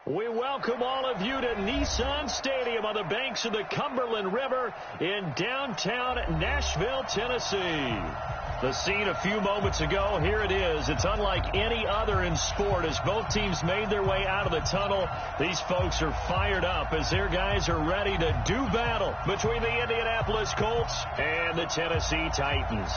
We welcome all of you to Nissan Stadium on the banks of the Cumberland River in downtown Nashville, Tennessee. The scene a few moments ago, here it is. It's unlike any other in sport as both teams made their way out of the tunnel. These folks are fired up as their guys are ready to do battle between the Indianapolis Colts and the Tennessee Titans.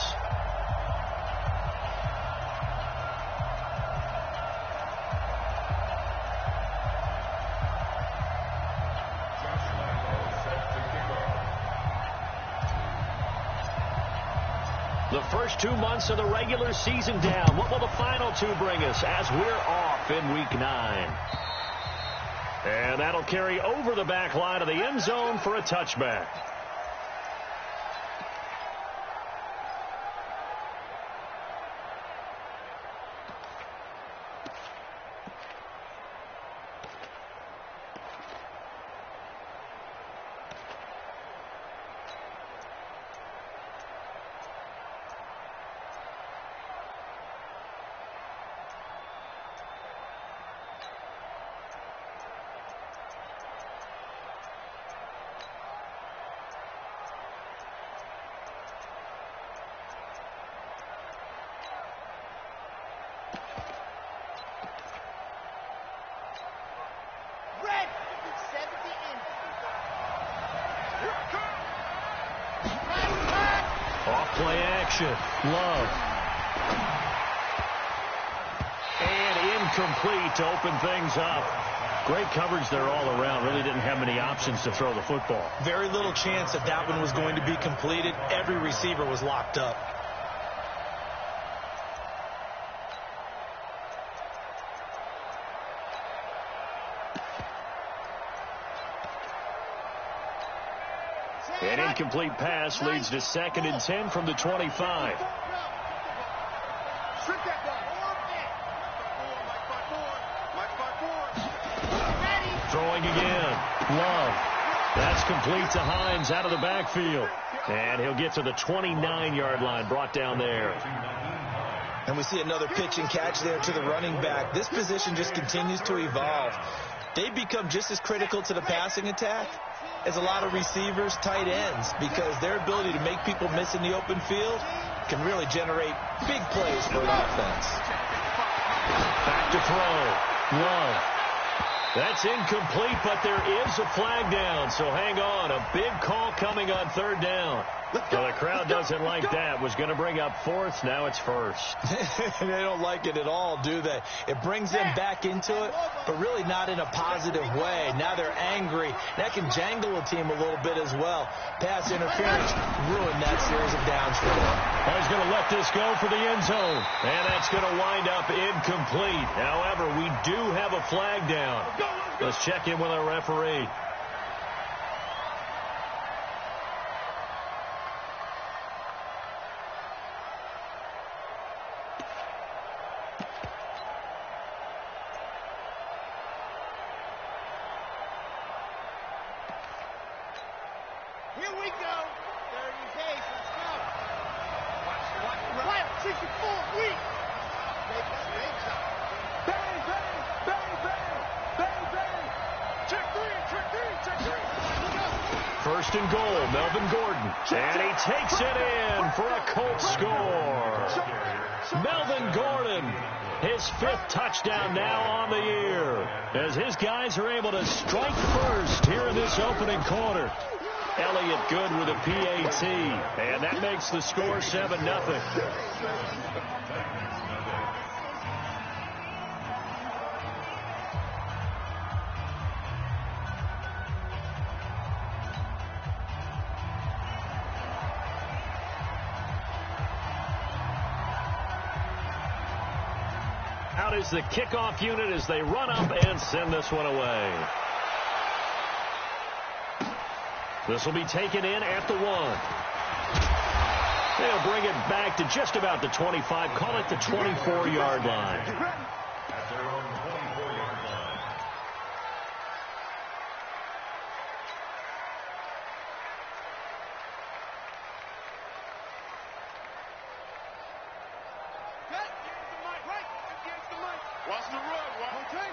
The first 2 months of the regular season down. What will the final two bring us as we're off in Week 9? And that'll carry over the back line of the end zone for a touchback. Off-play action. Love. And incomplete to open things up. Great coverage there all around. Really didn't have many options to throw the football. Very little chance that one was going to be completed. Every receiver was locked up. An incomplete pass leads to 2nd and 10 from the 25. Throwing again. Love. That's complete to Hines out of the backfield. And he'll get to the 29-yard line, brought down there. And we see another pitch and catch there to the running back. This position just continues to evolve. They become just as critical to the passing attack as a lot of receivers, tight ends, because their ability to make people miss in the open field can really generate big plays for an offense. Back to throw. Love. That's incomplete, but there is a flag down, so hang on. A big call coming on 3rd down. So the crowd doesn't like that. Was going to bring up 4th. Now it's 1st. They don't like it at all, do they? It brings them back into it, but really not in a positive way. Now they're angry. That can jangle a team a little bit as well. Pass interference ruined that series of downs for them. Oh, he's going to let this go for the end zone. And that's going to wind up incomplete. However, we do have a flag down. Let's check in with our referee. Here we go. 30 days. Let's go. Watch. 64 weeks. Bang, bang, bang, bang, bang, bang. Check three. 1st and goal, Melvin Gordon. And he takes it in for a Colts score. Melvin Gordon, his 5th touchdown now on the year, as his guys are able to strike first here in this opening quarter. Elliott good with a PAT, and that makes the score 7-0. Out is the kickoff unit as they run up and send this one away. This will be taken in at the 1. They'll bring it back to just about the 25. Call it the 24-yard line. At their own 24-yard line. Watch the run. Okay.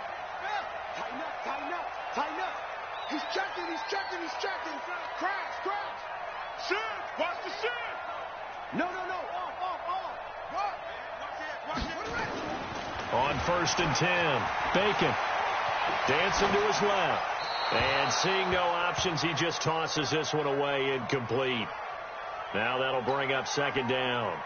Tighten up. Tighten up. Tighten up. He's checking. He's checking. He's checking. Crash. Crash. Shin. Watch the shin. No. Off. Watch it. On 1st and 10, Bacon dancing to his left. And seeing no options, he just tosses this one away, incomplete. Now that'll bring up 2nd down.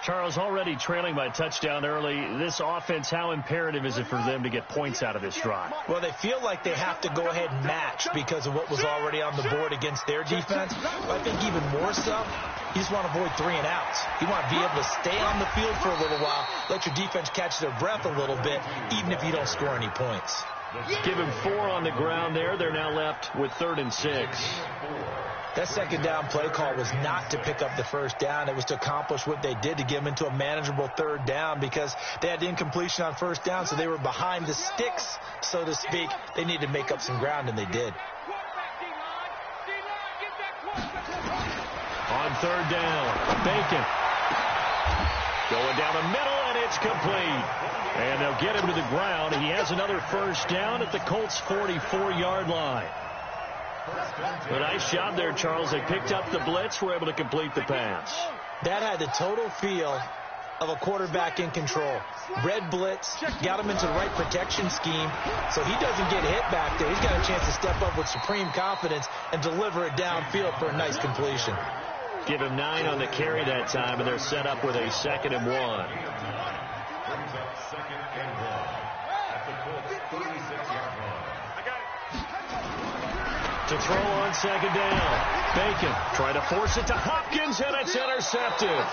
Charles, already trailing by a touchdown early. This offense, how imperative is it for them to get points out of this drive? Well, they feel like they have to go ahead and match because of what was already on the board against their defense. But I think even more so, you just want to avoid 3 and outs. You want to be able to stay on the field for a little while, let your defense catch their breath a little bit, even if you don't score any points. Give him 4 on the ground there. They're now left with 3rd and 6. That 2nd down play call was not to pick up the 1st down. It was to accomplish what they did, to get them into a manageable 3rd down, because they had incompletion on 1st down, so they were behind the sticks, so to speak. They needed to make up some ground, and they did. On 3rd down, Bacon going down the middle, and it's complete. And they'll get him to the ground. He has another 1st down at the Colts' 44-yard line. A nice job there, Charles. They picked up the blitz, were able to complete the pass. That had the total feel of a quarterback in control. Red blitz, got him into the right protection scheme, so he doesn't get hit back there. He's got a chance to step up with supreme confidence and deliver it downfield for a nice completion. Give him 9 on the carry that time, and they're set up with a 2nd and 1. Brings up 2nd and 1 at the Colts 36-yard line. To throw on 2nd down, Bacon trying to force it to Hopkins, and it's intercepted.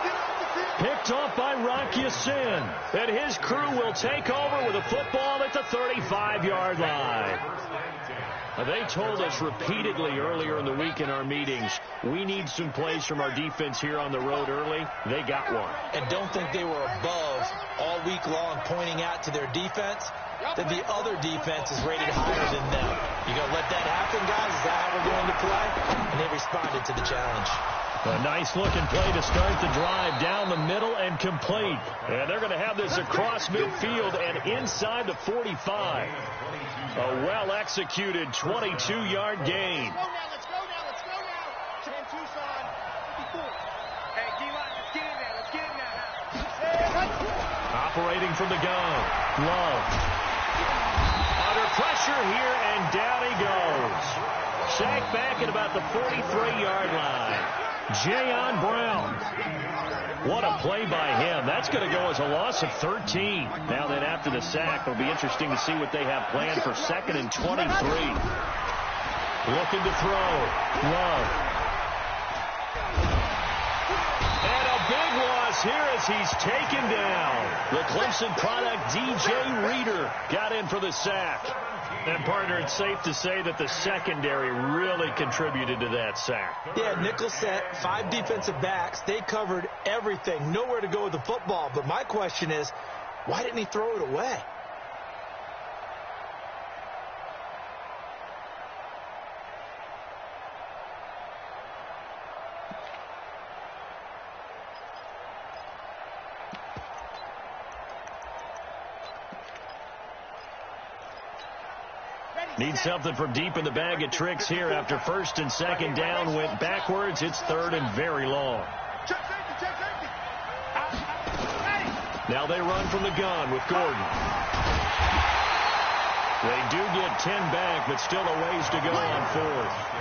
Picked off by Rock Ya-Sin, and his crew will take over with a football at the 35-yard line. They told us repeatedly earlier in the week in our meetings, we need some plays from our defense here on the road early. They got one. And don't think they were above all week long, pointing out to their defense that the other defense is rated higher than them. You going to let that happen, guys? Is that how we're going to play? And they responded to the challenge. A nice-looking play to start the drive, down the middle and complete. And they're going to have this across midfield and inside the 45. A well-executed 22-yard gain. Let's go now. 10 Tucson. 54. Hey, D-line, let's get in there. Let's get in there now. Operating from the gun. Love. Under pressure here, and down he goes. Sacked back at about the 43-yard line. Jayon Brown. What a play by him. That's going to go as a loss of 13. Now then, after the sack, it'll be interesting to see what they have planned for 2nd and 23. Looking to throw. Love. And a big loss here as he's taken down. The Clemson product, DJ Reader, got in for the sack. And, partner, it's safe to say that the secondary really contributed to that sack. Yeah, nickel set, 5 defensive backs. They covered everything. Nowhere to go with the football. But my question is, why didn't he throw it away? Need something from deep in the bag of tricks here after 1st and 2nd down went backwards. It's 3rd and very long. Check safety. Now they run from the gun with Gordon. They do get 10 back, but still a ways to go on 4th.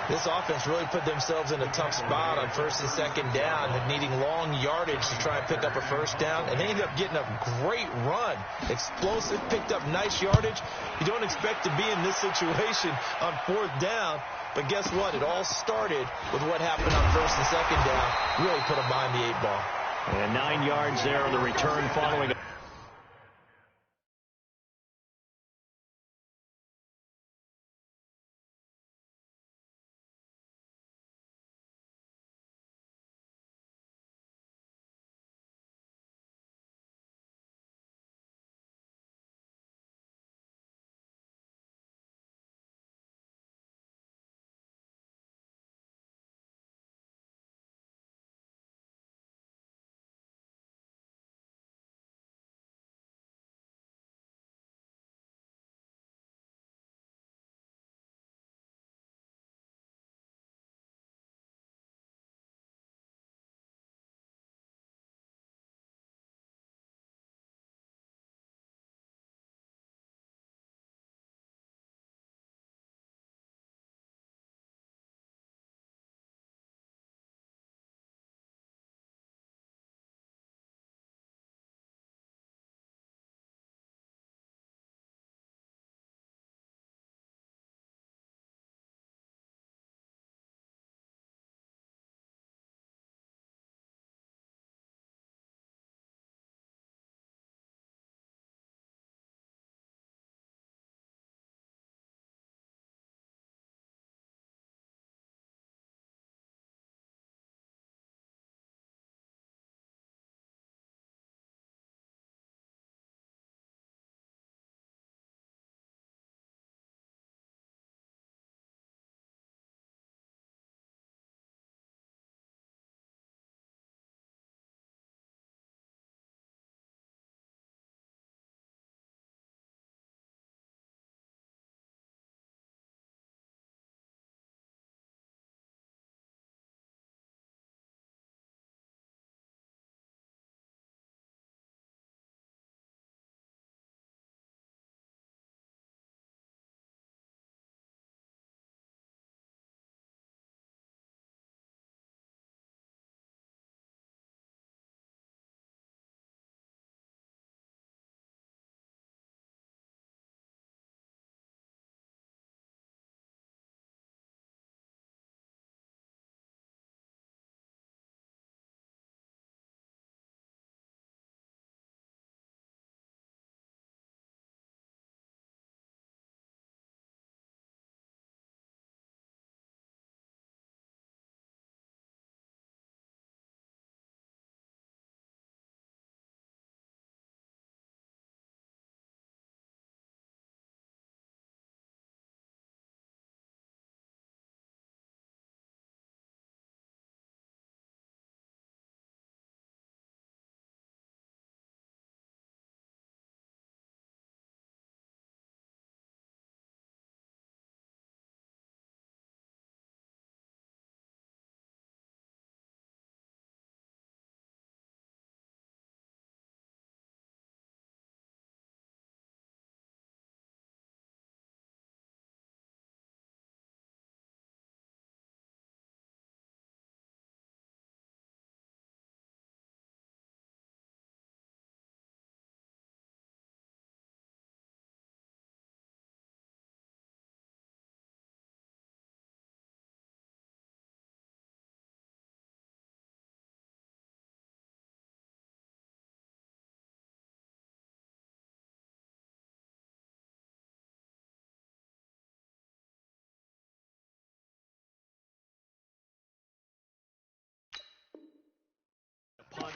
This offense really put themselves in a tough spot on 1st and 2nd down, needing long yardage to try and pick up a 1st down, and they ended up getting a great run. Explosive, picked up nice yardage. You don't expect to be in this situation on 4th down, but guess what? It all started with what happened on 1st and 2nd down. Really put them behind the 8 ball. And 9 yards there on the return following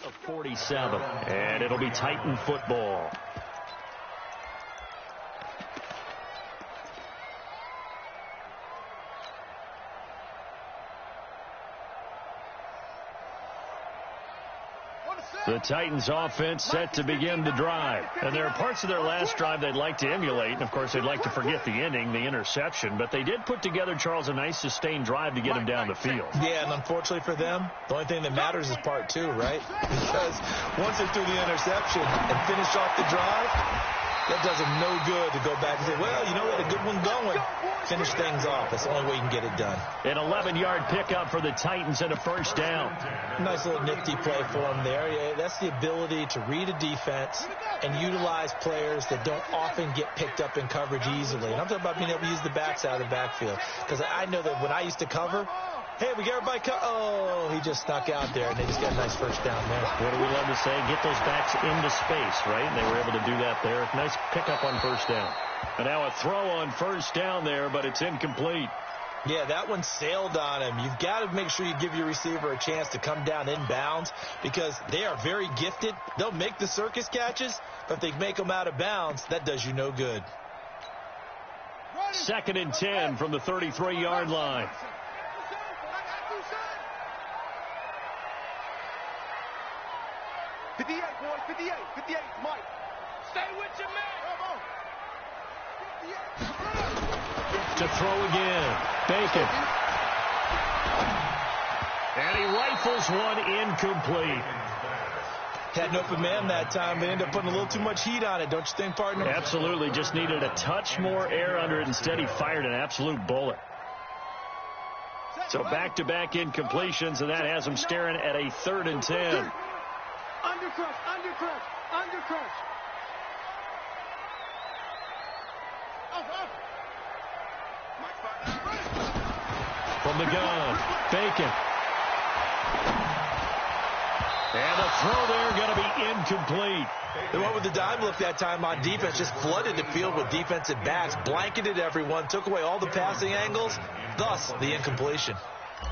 of 47, and it'll be Titan football. The Titans offense set to begin the drive. And there are parts of their last drive they'd like to emulate. And, of course, they'd like to forget the ending, the interception. But they did put together, Charles, a nice sustained drive to get him down the field. Yeah, and unfortunately for them, the only thing that matters is part two, right? Because once they threw the interception and finished off the drive, that does them no good to go back and say, well, you know, we had a good one going. Finish things off. That's the only way you can get it done. An 11-yard pickup for the Titans and a first down. Nice little nifty play for them there. Yeah, that's the ability to read a defense and utilize players that don't often get picked up in coverage easily. And I'm talking about being able to use the backs out of the backfield. Because I know that when I used to cover, hey, we got everybody oh, he just snuck out there, and they just got a nice first down there. What do we love to say? Get those backs into space, right? And they were able to do that there. Nice pickup on first down. And now a throw on first down there, but it's incomplete. Yeah, that one sailed on him. You've got to make sure you give your receiver a chance to come down inbounds because they are very gifted. They'll make the circus catches, but if they make them out of bounds, that does you no good. 2nd and 10 from the 33-yard line. Mike. Stay with your man. To throw again. Bacon. And he rifles one incomplete. Had an open man that time. They ended up putting a little too much heat on it, don't you think, partner? Absolutely. Just needed a touch more air under it. Instead, he fired an absolute bullet. So back-to-back incompletions, and that has him staring at a 3rd and 10. Undercrush, undercrush, undercrush. From the gun, Bacon. And the throw there going to be incomplete. They went with the dime look that time on defense, just flooded the field with defensive backs, blanketed everyone, took away all the passing angles, thus the incompletion.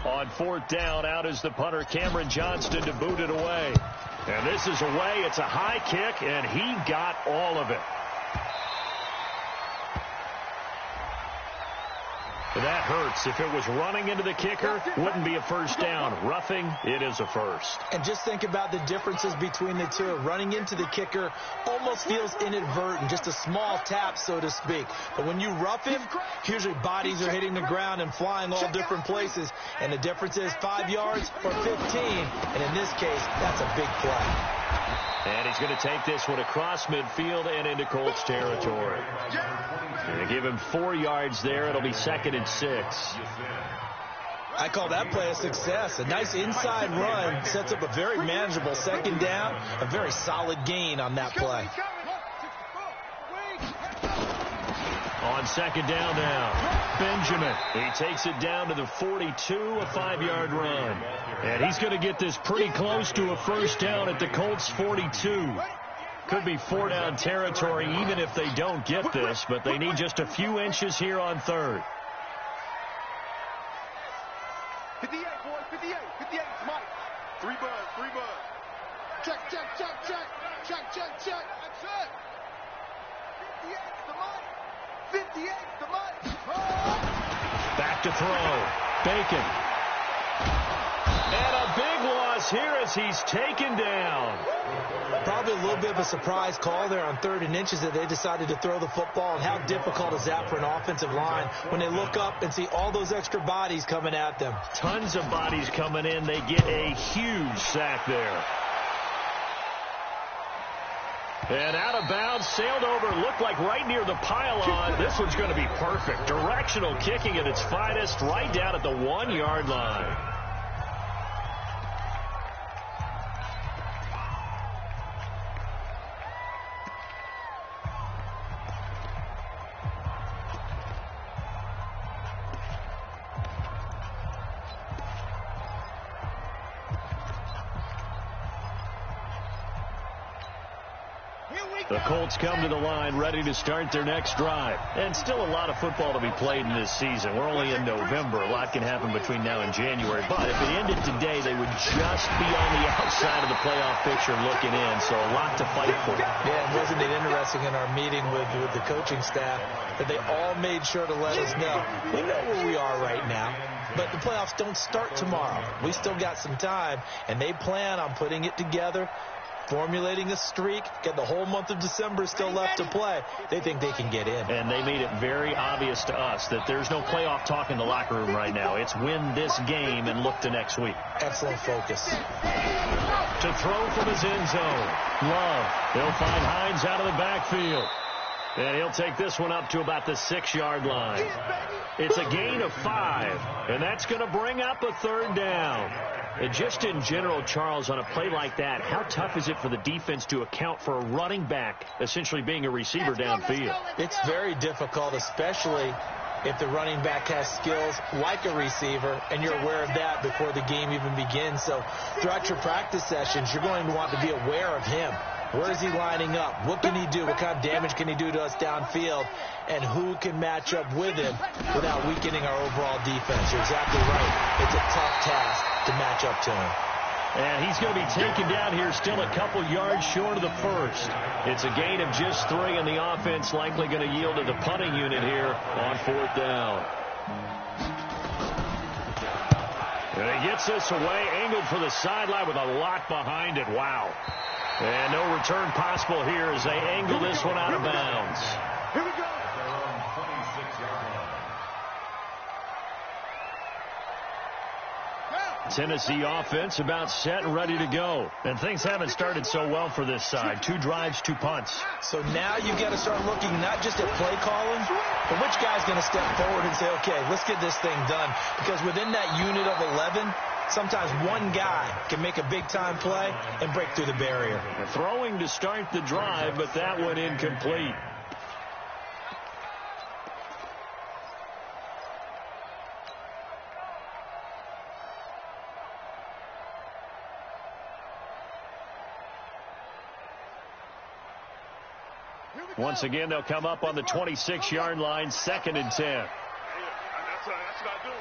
On 4th down, out is the punter, Cameron Johnston, to boot it away. And this is away. It's a high kick, and he got all of it. That hurts. If it was running into the kicker, wouldn't be a first down. Roughing, it is a first. And just think about the differences between the two. Running into the kicker almost feels inadvertent, just a small tap, so to speak. But when you rough him, usually bodies are hitting the ground and flying all different places. And the difference is 5 yards or 15. And in this case, that's a big play. And he's going to take this one across midfield and into Colts territory. Going to give him 4 yards there. It'll be 2nd and 6. I call that play a success. A nice inside run sets up a very manageable 2nd down. A very solid gain on that play. On 2nd down now, Benjamin. He takes it down to the 42, a 5-yard run. And he's going to get this pretty close to a first down at the Colts 42. Could be 4-down territory even if they don't get this, but they need just a few inches here on 3rd. 58, boys, 58, 58, Mike. 3 buds, 3 buds. Check, check, check, check, check, check, check. That's it. 58's the Mike. 58's the Mike. Oh. Back to throw. Bacon. And a big loss here as he's taken down. Probably a little bit of a surprise call there on 3rd and inches that they decided to throw the football. And how difficult is that for an offensive line when they look up and see all those extra bodies coming at them? Tons of bodies coming in. They get a huge sack there. And out of bounds, sailed over, looked like right near the pylon. This one's going to be perfect. Directional kicking at its finest, right down at the 1-yard line. The Colts come to the line ready to start their next drive. And still a lot of football to be played in this season. We're only in November. A lot can happen between now and January. But if it ended today, they would just be on the outside of the playoff picture looking in. So a lot to fight for. Yeah, and wasn't it interesting in our meeting with the coaching staff that they all made sure to let us know, we know where we are right now, but the playoffs don't start tomorrow. We still got some time, and they plan on putting it together, formulating a streak, get the whole month of December still left to play. They think they can get in. And they made it very obvious to us that there's no playoff talk in the locker room right now. It's win this game and look to next week. Excellent focus. To throw from his end zone. Love. He'll find Hines out of the backfield. And he'll take this one up to about the 6-yard line. It's a gain of 5, and that's going to bring up a third down. And just in general, Charles, on a play like that, how tough is it for the defense to account for a running back essentially being a receiver downfield? It's very difficult, especially if the running back has skills like a receiver, and you're aware of that before the game even begins. So throughout your practice sessions, you're going to want to be aware of him. Where is he lining up? What can he do? What kind of damage can he do to us downfield? And who can match up with him without weakening our overall defense? You're exactly right. It's a tough task to match up to him. And he's going to be taken down here still a couple yards short of the first. It's a gain of just 3, and the offense likely going to yield to the punting unit here on 4th down. And he gets this away, angled for the sideline with a lot behind it. Wow. And no return possible here as they angle this one out of bounds. Here we go. Tennessee offense about set and ready to go. And things haven't started so well for this side. 2 drives, 2 punts. So now you've got to start looking not just at play calling, but which guy's going to step forward and say, okay, let's get this thing done. Because within that unit of 11, sometimes one guy can make a big-time play and break through the barrier. Throwing to start the drive, but that one incomplete. Once again, they'll come up on the 26-yard line, 2nd and 10. That's what I do.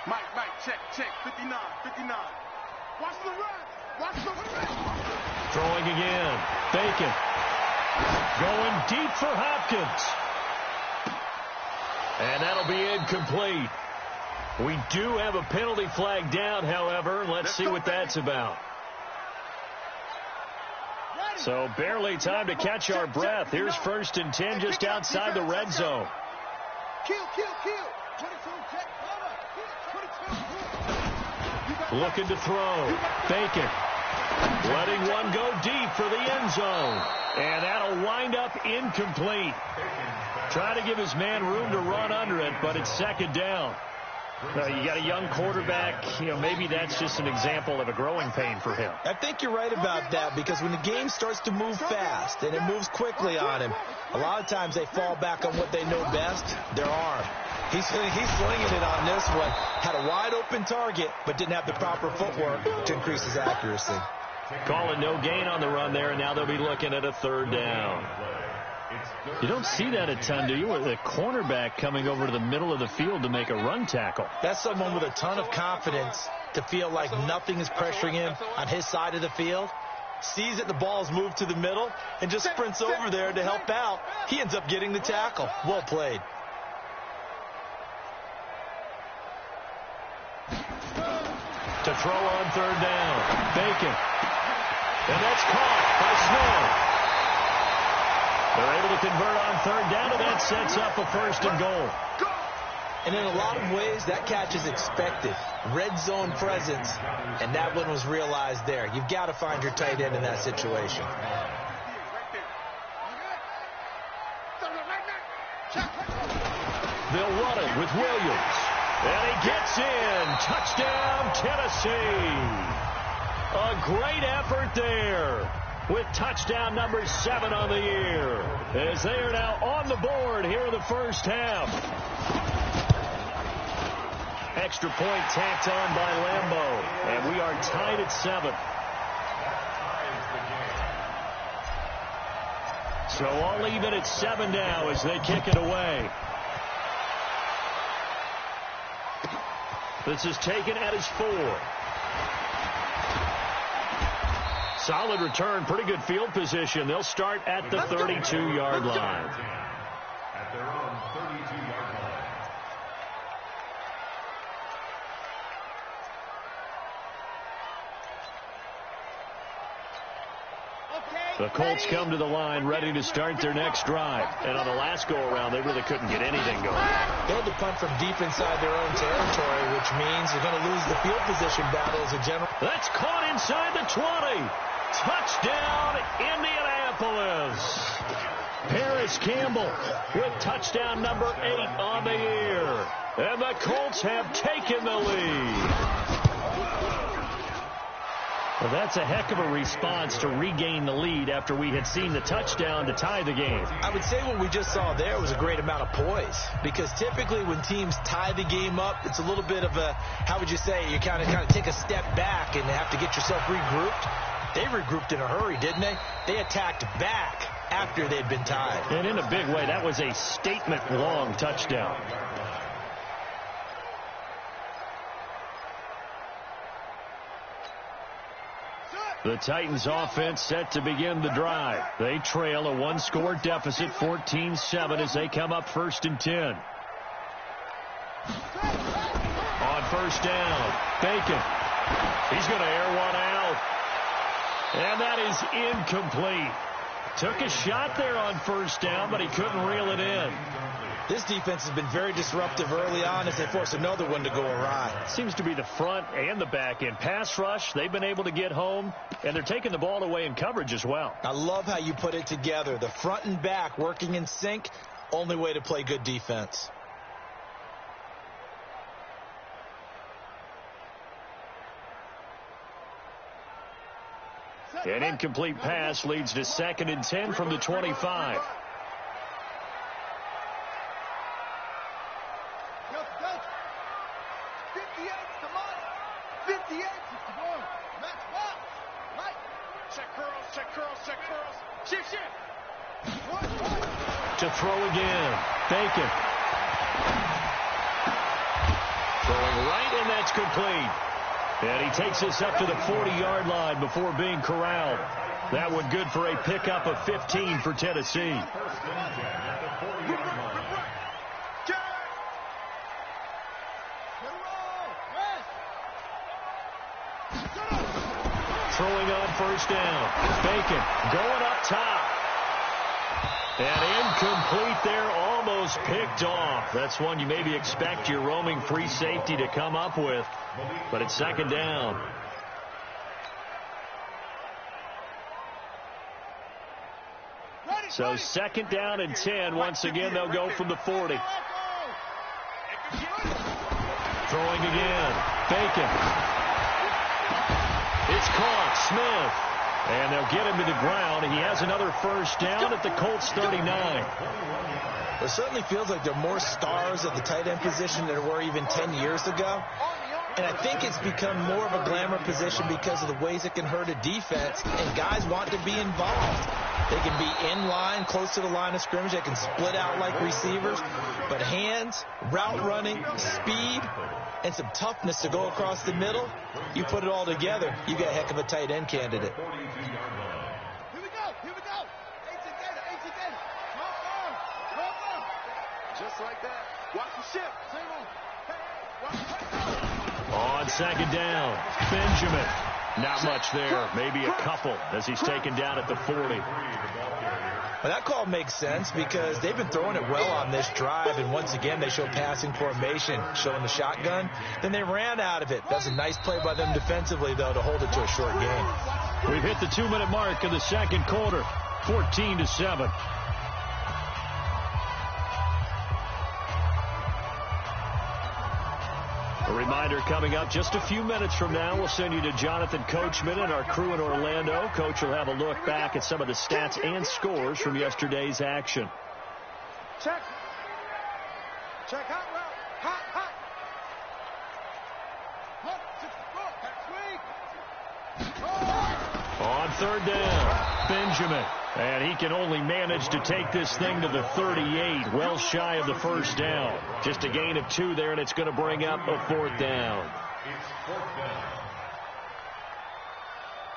Mike, check, 59. Watch the run. Throwing again. Bacon. Going deep for Hopkins. And that'll be incomplete. We do have a penalty flag down, however. Let's see what that's about. So barely time to catch our breath. Here's 1st and 10 just outside the red zone. Kill. Looking to throw. Bacon. Letting one go deep for the end zone. And that'll wind up incomplete. Trying to give his man room to run under it, but it's 2nd down. You got a young quarterback. Maybe that's just an example of a growing pain for him. I think you're right about that, because when the game starts to move fast and it moves quickly on him, a lot of times they fall back on what they know best, their arm. He's slinging it on this one. Had a wide open target, but didn't have the proper footwork to increase his accuracy. Calling no gain on the run there, and now they'll be looking at a 3rd down. You don't see that a ton, do you, with a cornerback coming over to the middle of the field to make a run tackle? That's someone with a ton of confidence to feel like nothing is pressuring him on his side of the field. Sees that the ball's moved to the middle and just sprints over there to help out. He ends up getting the tackle. Well played. To throw on 3rd down. Bacon. And that's caught by Snow. They're able to convert on 3rd down, and that sets up a 1st and goal. And in a lot of ways, that catch is expected. Red zone presence, and that one was realized there. You've got to find your tight end in that situation. They'll run it with Williams. And he gets in. Touchdown, Tennessee. A great effort there, with touchdown number 7 on the year, as they are now on the board here in the first half. Extra point tacked on by Lambeau, and we are tied at 7. So all even at 7 now as they kick it away. This is taken at his 4. Solid return, pretty good field position. They'll start at the 32-yard line. At their own 32-yard line. The Colts come to the line ready to start their next drive. And on the last go-around, they really couldn't get anything going. They'll to punt from deep inside their own territory, which means they're going to lose the field position battle as a general. That's caught inside the 20. Touchdown, Indianapolis. Paris Campbell with touchdown number 8 on the year. And the Colts have taken the lead. Well, that's a heck of a response to regain the lead after we had seen the touchdown to tie the game. I would say what we just saw there was a great amount of poise, because typically when teams tie the game up, it's a little bit of a, how would you say, you kind of take a step back and have to get yourself regrouped. They regrouped in a hurry, didn't they? They attacked back after they'd been tied. And in a big way, that was a statement-long touchdown. The Titans offense set to begin the drive. They trail a one-score deficit, 14-7, as they come up 1st and 10. On 1st down, Bacon. He's going to air one out. And that is incomplete. Took a shot there on 1st down, but he couldn't reel it in. This defense has been very disruptive early on as they force another one to go awry. Seems to be the front and the back end. Pass rush, they've been able to get home, and they're taking the ball away in coverage as well. I love how you put it together. The front and back working in sync, only way to play good defense. An incomplete pass leads to 2nd and 10 from the 25. To throw again. Bacon. Throwing right, and that's complete. And he takes us up to the 40-yard line before being corralled. That one good for a pickup of 15 for Tennessee. Throwing on 1st down. Bacon going up top. And incomplete there, almost picked off. That's one you maybe expect your roaming free safety to come up with. But it's 2nd down. So 2nd down and 10. Once again, they'll go from the 40. Throwing again. Bacon. It's caught. Smith. And they'll get him to the ground. He has another 1st down at the Colts 39. It certainly feels like there are more stars at the tight end position than there were even 10 years ago. And I think it's become more of a glamour position because of the ways it can hurt a defense, and guys want to be involved. They can be in line, close to the line of scrimmage. They can split out like receivers. But hands, route running, speed, and some toughness to go across the middle, you put it all together, you got a heck of a tight end candidate. Here we go. 18 Gator. Just like that. Watch the ship. On 2nd down, Benjamin. Not much there, maybe a couple as he's taken down at the 40. Well, that call makes sense because they've been throwing it well on this drive, and once again they show passing formation, showing the shotgun. Then they ran out of it. That's a nice play by them defensively, though, to hold it to a short game. We've hit the 2-minute mark of the 2nd quarter, 14-7. A reminder coming up just a few minutes from now, we'll send you to Jonathan Coachman and our crew in Orlando. Coach will have a look back at some of the stats and scores from yesterday's action. Check hot route. Hot. On 3rd down, Benjamin. And he can only manage to take this thing to the 38, well shy of the first down. Just a gain of 2 there, and it's going to bring up a 4th down. It's 4th down.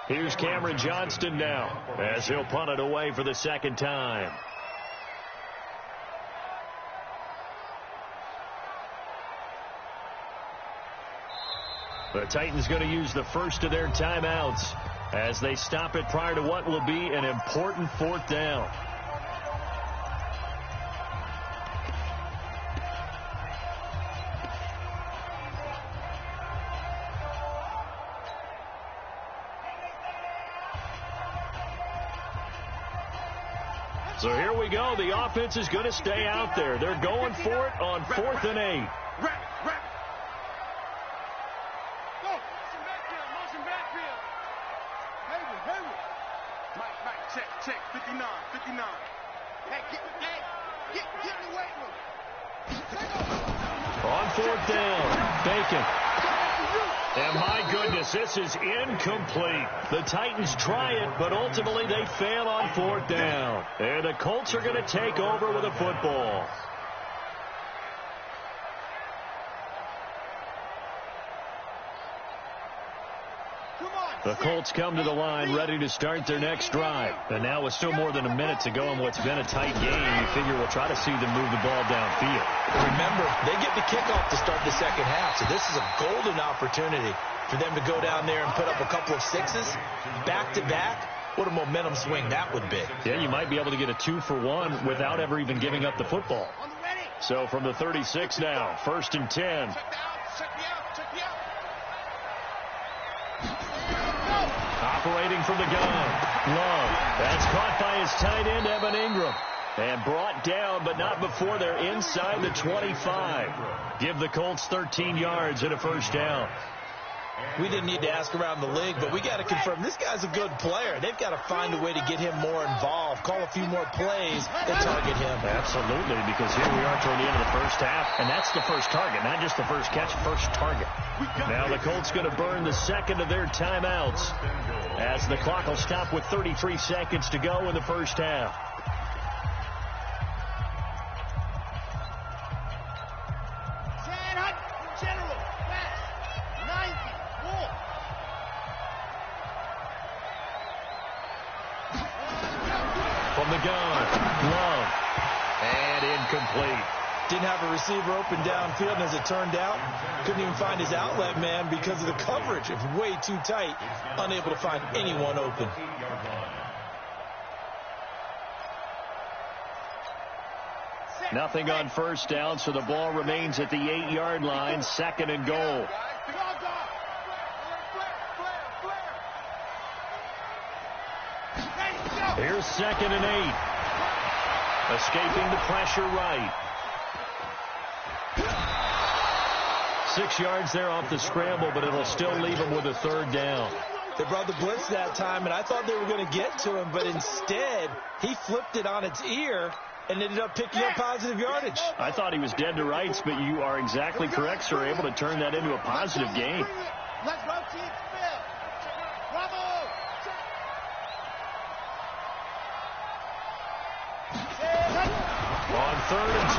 Here's Cameron Johnston now as he'll punt it away for the 2nd time. The Titans going to use the first of their timeouts as they stop it prior to what will be an important 4th down. So here we go. The offense is going to stay out there. They're going for it on 4th and 8. Check, 59. Hey, get in the weight room. On 4th down, Bacon. And my goodness, this is incomplete. The Titans try it, but ultimately they fail on 4th down. And the Colts are going to take over with a football. The Colts come to the line ready to start their next drive. And now with still more than a minute to go in what's been a tight game, you figure we'll try to see them move the ball downfield. Remember, they get the kickoff to start the second half, so this is a golden opportunity for them to go down there and put up a couple of 6s back-to-back. What a momentum swing that would be. Yeah, you might be able to get a 2-for-1 without ever even giving up the football. So from the 36 now, 1st and 10. Operating from the gun. Love. That's caught by his tight end, Evan Ingram. And brought down, but not before they're inside the 25. Give the Colts 13 yards and a 1st down. We didn't need to ask around the league, but we got to confirm this guy's a good player. They've got to find a way to get him more involved, call a few more plays that target him. Absolutely, because here we are toward the end of the first half, and that's the first target, not just the first catch, first target. Now the Colts going to burn the 2nd of their timeouts as the clock will stop with 33 seconds to go in the first half. From the gun, Love, and incomplete. Didn't have a receiver open downfield, and as it turned out, couldn't even find his outlet man because of the coverage. It was way too tight, unable to find anyone open. Nothing on 1st down, so the ball remains at the 8-yard line, 2nd and goal. Here's 2nd and 8. Escaping the pressure right. 6 yards there off the scramble, but it'll still leave him with a 3rd down. They brought the blitz that time, and I thought they were going to get to him, but instead he flipped it on its ear and ended up picking up positive yardage. I thought he was dead to rights, but you are exactly correct, sir. Able to turn that into a positive gain. Let's go, team. Bravo. On 3rd and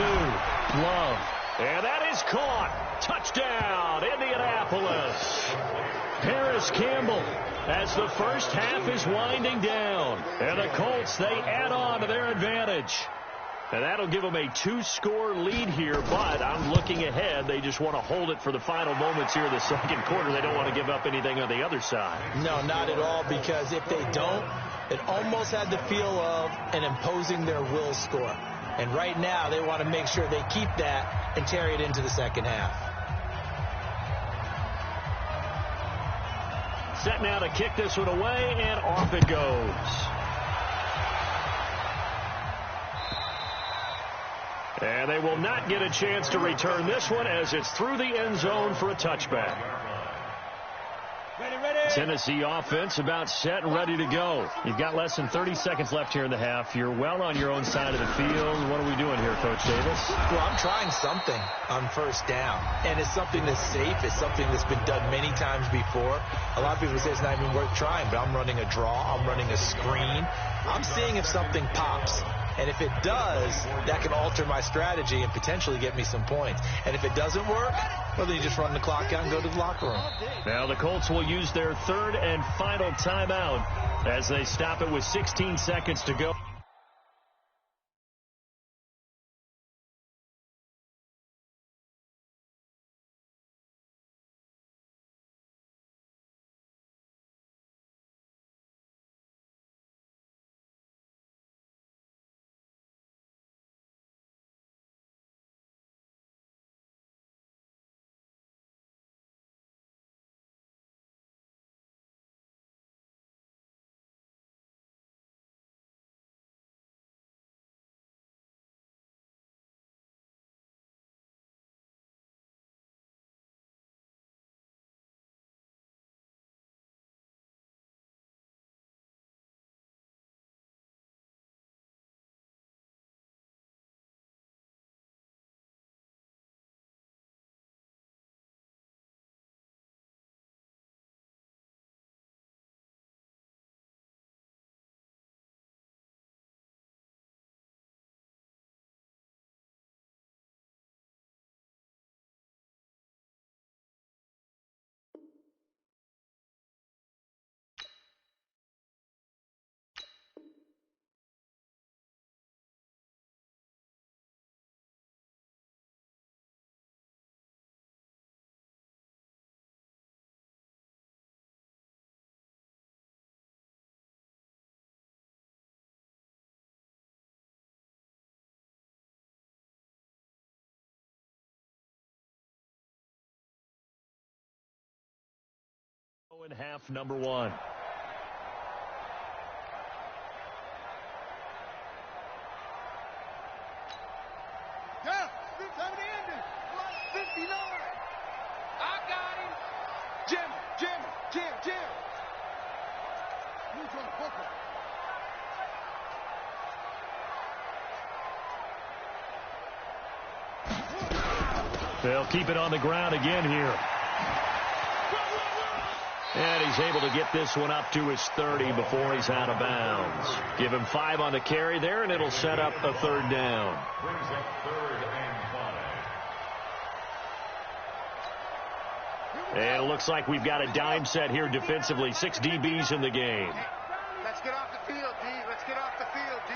2, Love. And that is caught. Touchdown, Indianapolis. Paris Campbell as the first half is winding down. And the Colts, they add on to their advantage. And that'll give them a 2-score lead here, but I'm looking ahead. They just want to hold it for the final moments here in the 2nd quarter. They don't want to give up anything on the other side. No, not at all, because if they don't, it almost had the feel of an imposing their will score. And right now, they want to make sure they keep that and carry it into the 2nd half. Set now to kick this one away, and off it goes. And they will not get a chance to return this one as it's through the end zone for a touchback. Tennessee offense about set and ready to go. You've got less than 30 seconds left here in the half. You're well on your own side of the field. What are we doing here, Coach Davis? Well, I'm trying something on 1st down, and it's something that's safe. It's something that's been done many times before. A lot of people say it's not even worth trying, but I'm running a draw. I'm running a screen. I'm seeing if something pops. And if it does, that can alter my strategy and potentially get me some points. And if it doesn't work, well, then you just run the clock out and go to the locker room. Now the Colts will use their third and final timeout as they stop it with 16 seconds to go. In half number one. Yeah, time to end it. 59. I got him. Jim. Who's on Booker? They'll keep it on the ground again here. And he's able to get this one up to his 30 before he's out of bounds. Give him 5 on the carry there, and it'll set up a third down. Brings up 3rd and 5. And it looks like we've got a dime set here defensively. 6 DBs in the game. Let's get off the field, D. Let's get off the field, D.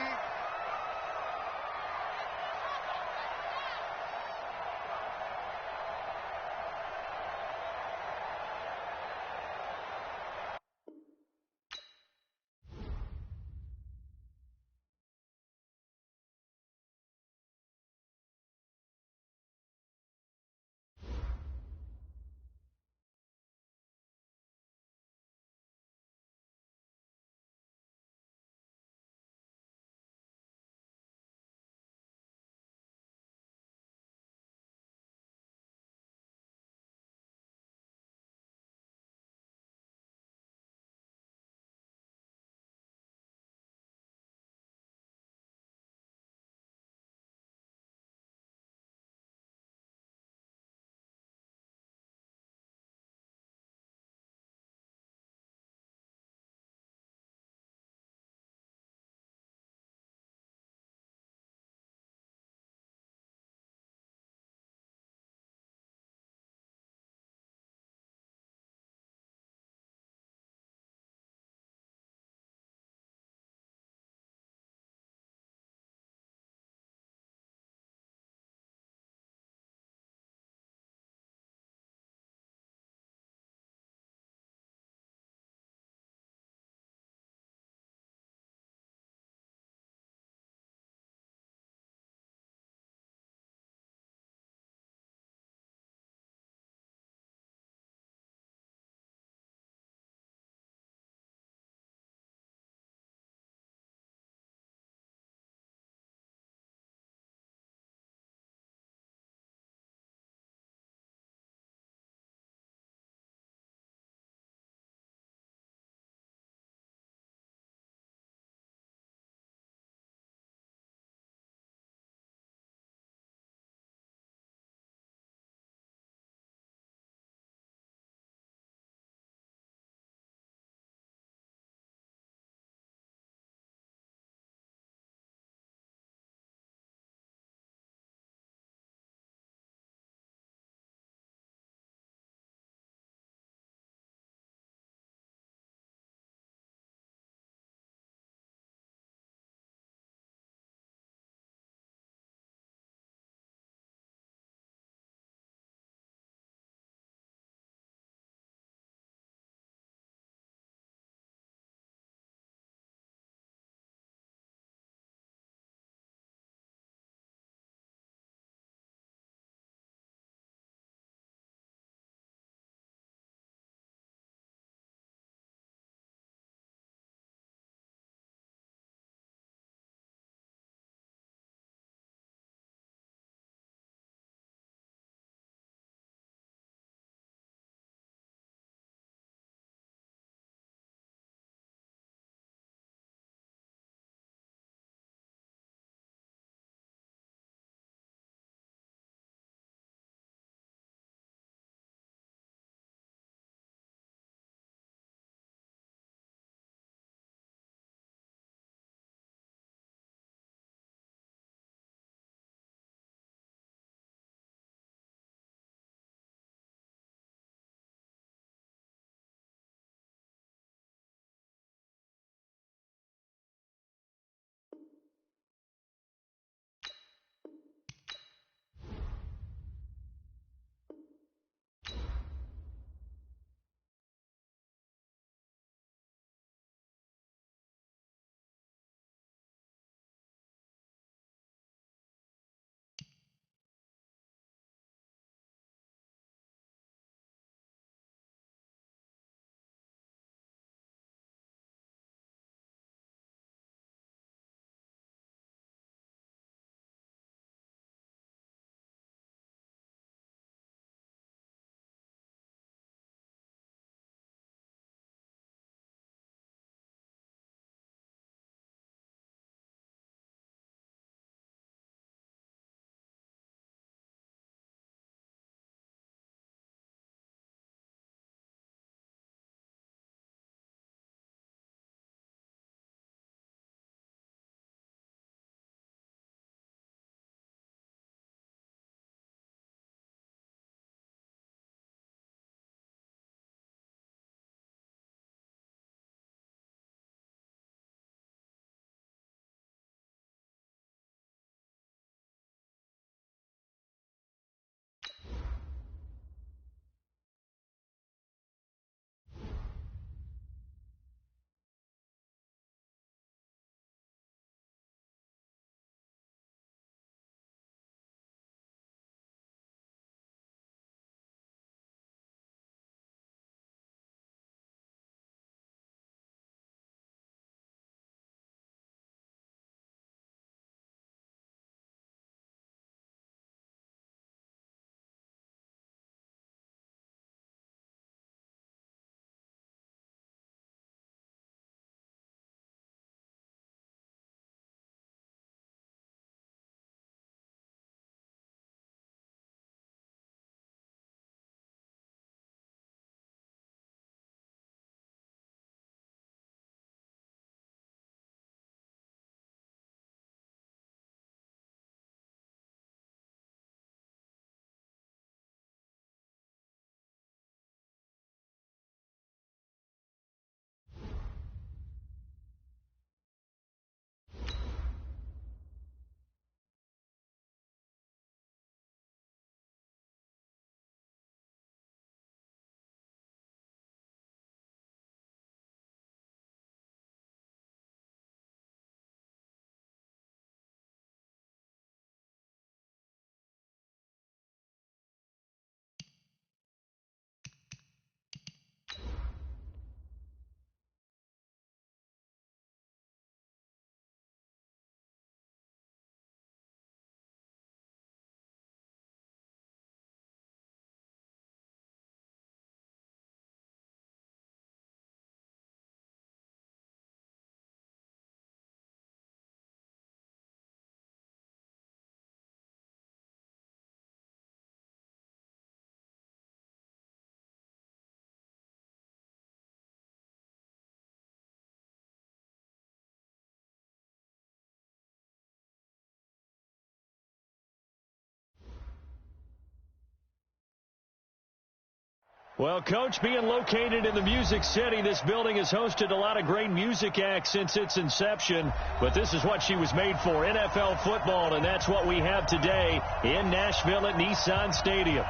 Well, Coach, being located in the Music City, this building has hosted a lot of great music acts since its inception. But this is what she was made for, NFL football, and that's what we have today in Nashville at Nissan Stadium.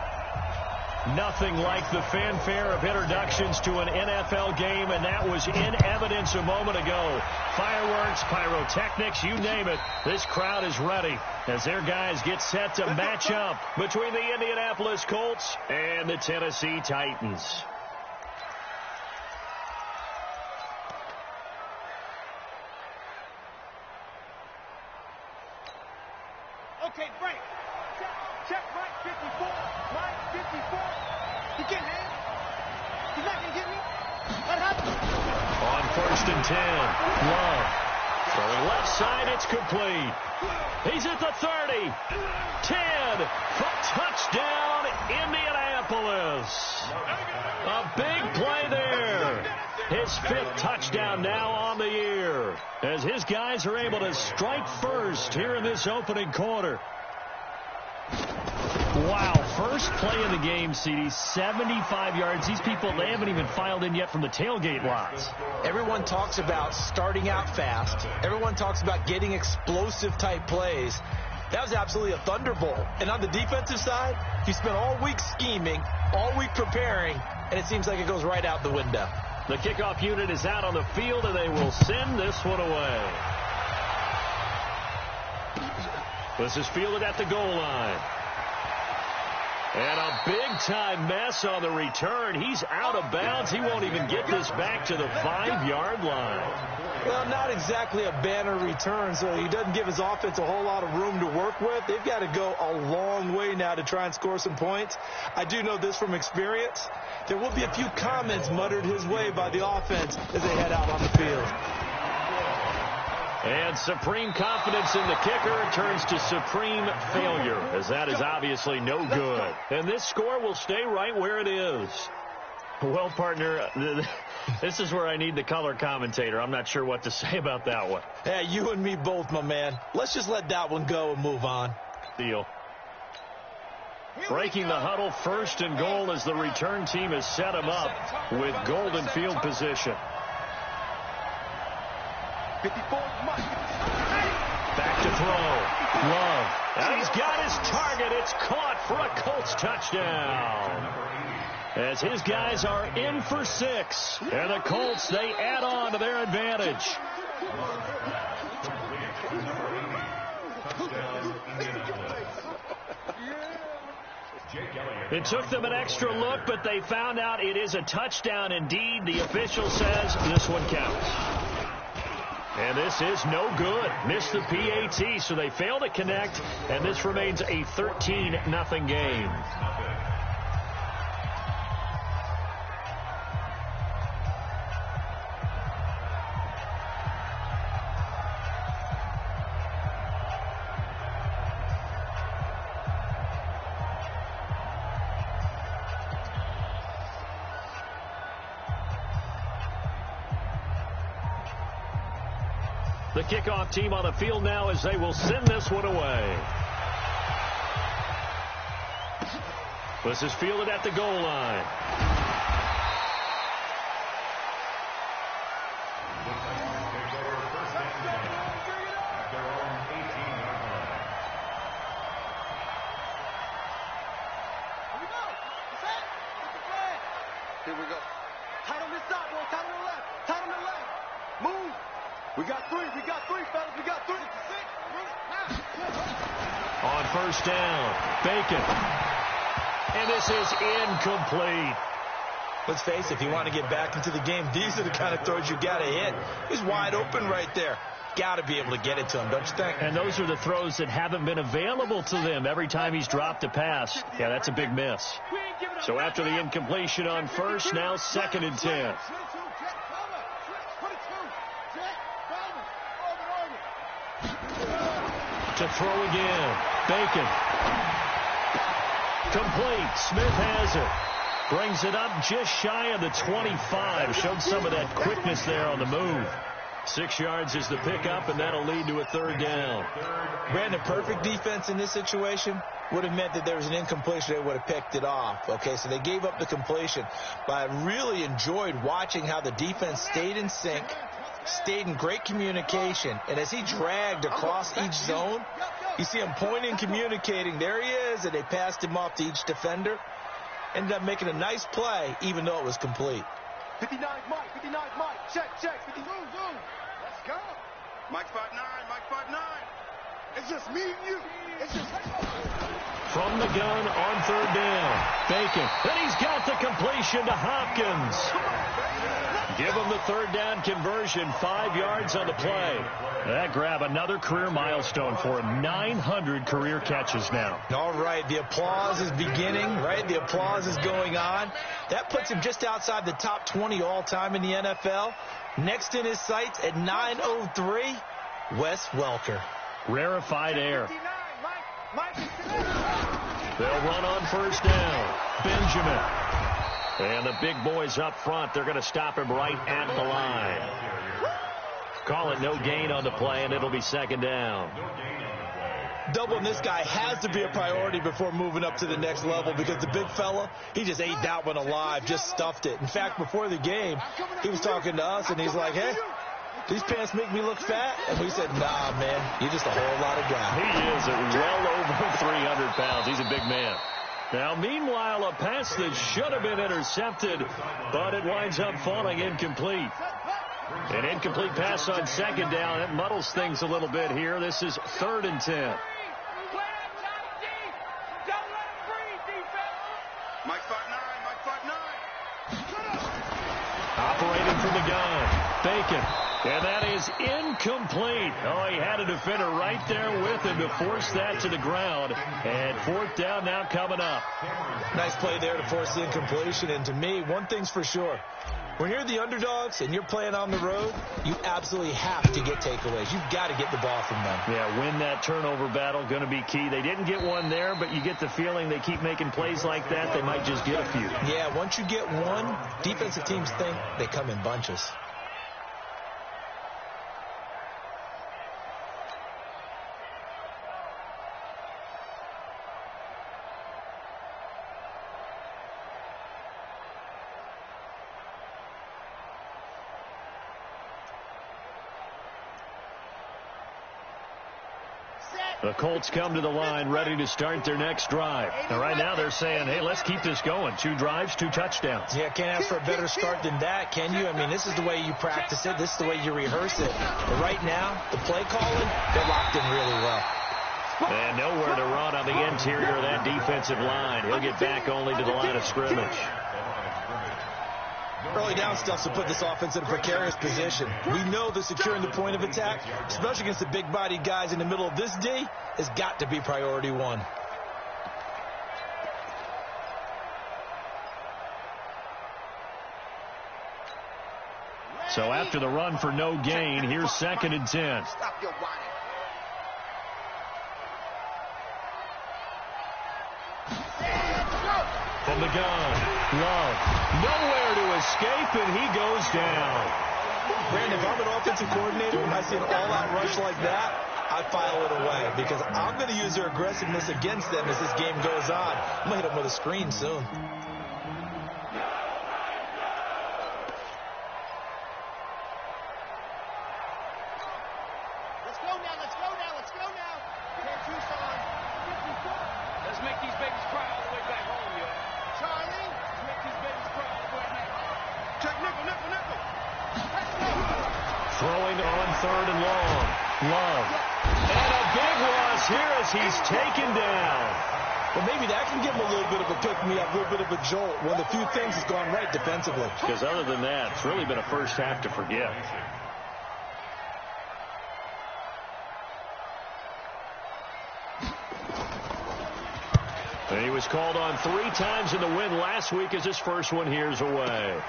Nothing like the fanfare of introductions to an NFL game, and that was in evidence a moment ago. Fireworks, pyrotechnics, you name it. This crowd is ready as their guys get set to match up between the Indianapolis Colts and the Tennessee Titans. Okay, break. Check Mike 54. Mike 54. He getting hit. He's not going to get me. What happened? On 1st and 10, Love. Throwing left side, it's complete. He's at the 30. 10 for touchdown, Indianapolis. A big play there. His 5th touchdown now on the year as his guys are able to strike first here in this opening quarter. Wow, first play of the game, CD, 75 yards. These people, they haven't even filed in yet from the tailgate lots. Everyone talks about starting out fast. Everyone talks about getting explosive-type plays. That was absolutely a thunderbolt. And on the defensive side, you spent all week scheming, all week preparing, and it seems like it goes right out the window. The kickoff unit is out on the field, and they will send this one away. This is fielded at the goal line. And a big-time mess on the return. He's out of bounds. He won't even get this back to the 5-yard line. Well, not exactly a banner return, so he doesn't give his offense a whole lot of room to work with. They've got to go a long way now to try and score some points. I do know this from experience. There will be a few comments muttered his way by the offense as they head out on the field. And supreme confidence in the kicker turns to supreme failure, as that is obviously no good. And this score will stay right where it is. Well, partner, this is where I need the color commentator. I'm not sure what to say about that one. Hey, you and me both, my man. Let's just let that one go and move on. Deal. Breaking the huddle, 1st and goal as the return team has set him up with golden field position. 54 Mike. Back to throw. Love. And he's got his target. It's caught for a Colts touchdown. As his guys are in for 6. And the Colts, they add on to their advantage. It took them an extra look, but they found out it is a touchdown indeed. The official says this one counts. And this is no good. Missed the PAT, so they fail to connect, and this remains a 13-0 game. The kickoff team on the field now as they will send this one away. This is fielded at the goal line. Here we go. Tight on this side, boy. Tight on the left. Tight on the left. Move. We got 3. We got 3, fellas. We got 3. On 1st down, Bacon. And this is incomplete. Let's face it, if you want to get back into the game, these are the kind of throws you got to hit. He's wide open right there. Got to be able to get it to him, don't you think? And those are the throws that haven't been available to them every time he's dropped a pass. Yeah, that's a big miss. So after the incompletion on 1st, now 2nd and 10. To throw again. Bacon. Complete. Smith has it. Brings it up just shy of the 25. Showed some of that quickness there on the move. 6 yards is the pickup, and that'll lead to a third down. Brandon, perfect defense in this situation would have meant that there was an incompletion. They would have picked it off. Okay, so they gave up the completion. But I really enjoyed watching how the defense stayed in sync, stayed in great communication. And as he dragged across each zone, you see him pointing, communicating. There he is, and they passed him off to each defender. Ended up making a nice play, even though it was complete. 59 Mike, 59 Mike. Check. 50 zoom. Let's go. Mike 5'9", Mike 5'9". It's just me and you. It's just... From the gun on third down. Bacon. And he's got the completion to Hopkins. Give him the third down conversion. 5 yards on the play. That grab another career milestone for him. 900 career catches now. All right, the applause is beginning, right? The applause is going on. That puts him just outside the top 20 all-time in the NFL. Next in his sights at 903, Wes Welker. Rarefied air. They'll run on first down. Benjamin. And the big boys up front, they're going to stop him right at the line. Call it no gain on the play, and it'll be second down. Doubling this guy has to be a priority before moving up to the next level, because the big fella, he just ate that one alive, just stuffed it. In fact, before the game, he was talking to us, and he's like, hey, these pants make me look fat? And we said, nah, man, you're just a whole lot of guy. He is well over 300 pounds. He's a big man. Now, meanwhile, a pass that should have been intercepted, but it winds up falling incomplete. An incomplete pass on second down. It muddles things a little bit here. This is 3rd and 10. Mike 5'9", Mike 5'9". Operating from the gun. Bacon. And that is incomplete. Oh, he had a defender right there with him to force that to the ground. And 4th down now coming up. Nice play there to force the incompletion. And to me, one thing's for sure. When you're the underdogs and you're playing on the road, you absolutely have to get takeaways. You've got to get the ball from them. Yeah, win that turnover battle, going to be key. They didn't get one there, but you get the feeling they keep making plays like that, they might just get a few. Yeah, once you get one, defensive teams think they come in bunches. The Colts come to the line ready to start their next drive. And right now they're saying, hey, let's keep this going. 2 drives, 2 touchdowns. Yeah, can't ask for a better start than that, can you? I mean, this is the way you practice it. This is the way you rehearse it. But right now, the play calling, they're locked in really well. And nowhere to run on the interior of that defensive line. He'll get back only to the line of scrimmage. Early down stuff to put this offense in a precarious position. We know that securing the point of attack, especially against the big-bodied guys in the middle of this D, has got to be priority one. So after the run for no gain, here's 2nd and 10. Stop your whining. From the gun, Love. Nowhere to escape, and he goes down. Brandon, if I'm an offensive coordinator and I see an all-out rush like that, I file it away because I'm going to use their aggressiveness against them as this game goes on. I'm going to hit them with a screen soon. Let's go now. Can't choose someone. Let's make these babies cry all the way back home, yo. Charlie, let's make these babies cry all the way back home. Check nickel. Throwing on 3rd and long. Love. And a big loss here as he's taken down. Well, maybe that can give him a little bit of a pick-me-up, a little bit of a jolt. One of the few things has gone right defensively. Because other than that, it's really been a first half to forget. And he was called on 3 times in the win last week as his first one here's away.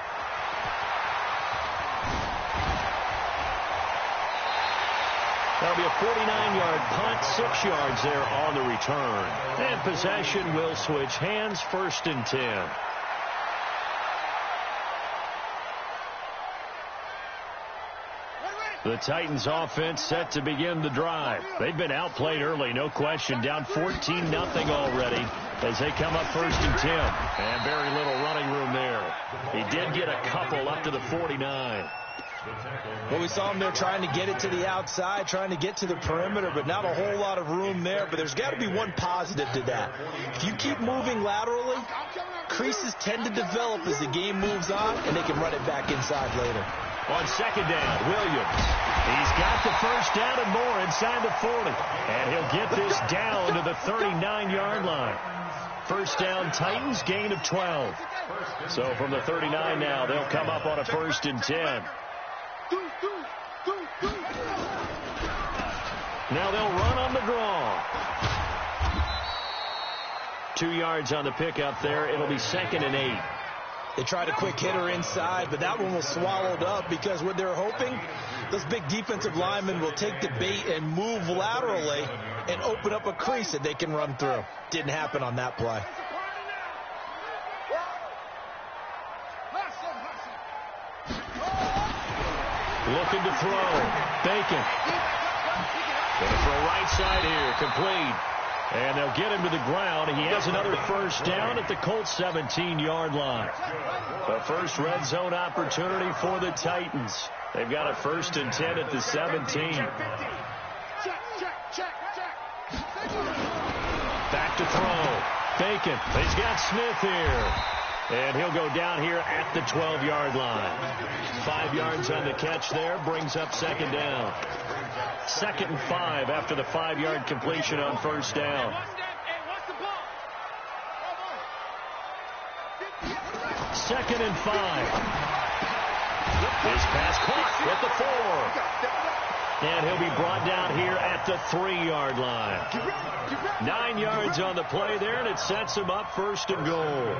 That'll be a 49-yard punt, 6 yards there on the return. And possession will switch hands, 1st and 10. The Titans offense set to begin the drive. They've been outplayed early, no question. Down 14-0 already as they come up 1st and 10. And very little running room there. He did get a couple up to the 49. Well, we saw him there trying to get it to the outside, trying to get to the perimeter, but not a whole lot of room there. But there's got to be one positive to that. If you keep moving laterally, creases tend to develop as the game moves on, and they can run it back inside later. On 2nd down, Williams. He's got the 1st down and more inside the 40. And he'll get this down to the 39-yard line. 1st down, Titans, gain of 12. So from the 39 now, they'll come up on a 1st and 10. Now they'll run on the draw. 2 yards on the pickup there. It'll be 2nd and 8. They tried a quick hitter inside, but that one was swallowed up because what they're hoping, those big defensive linemen will take the bait and move laterally and open up a crease that they can run through. Didn't happen on that play. Looking to throw. Bacon. Going to throw right side here. Complete. And they'll get him to the ground. He has another 1st down at the Colts 17-yard line. The first red zone opportunity for the Titans. They've got a 1st and 10 at the 17. Back to throw. Bacon. He's got Smith here. And he'll go down here at the 12-yard line. 5 yards on the catch there. Brings up 2nd down. 2nd and 5 after the 5-yard completion on 1st down. 2nd and 5. His pass caught at the 4. And he'll be brought down here at the 3-yard line. 9 yards on the play there, and it sets him up 1st and goal.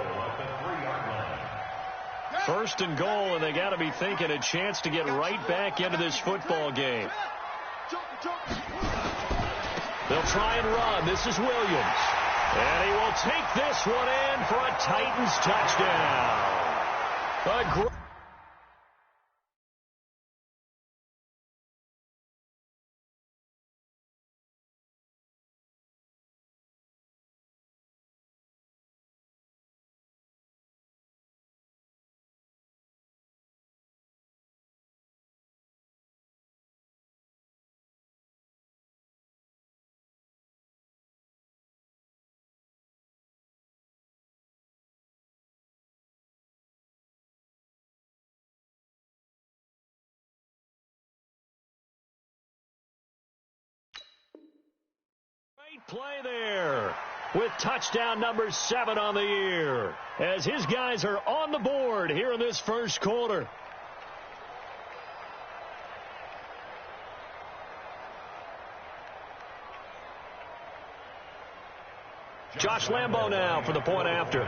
1st and goal, and they got to be thinking a chance to get right back into this football game. They'll try and run. This is Williams. And he will take this one in for a Titans touchdown. Great play there with touchdown number 7 on the year as his guys are on the board here in this 1st quarter. Josh Lambo now for the point after.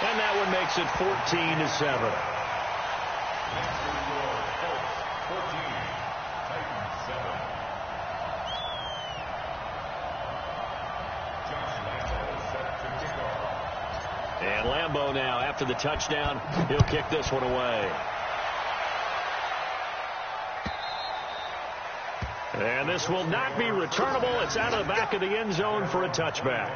And that one makes it 14-7. And Lambo now, after the touchdown, he'll kick this one away. And this will not be returnable. It's out of the back of the end zone for a touchback.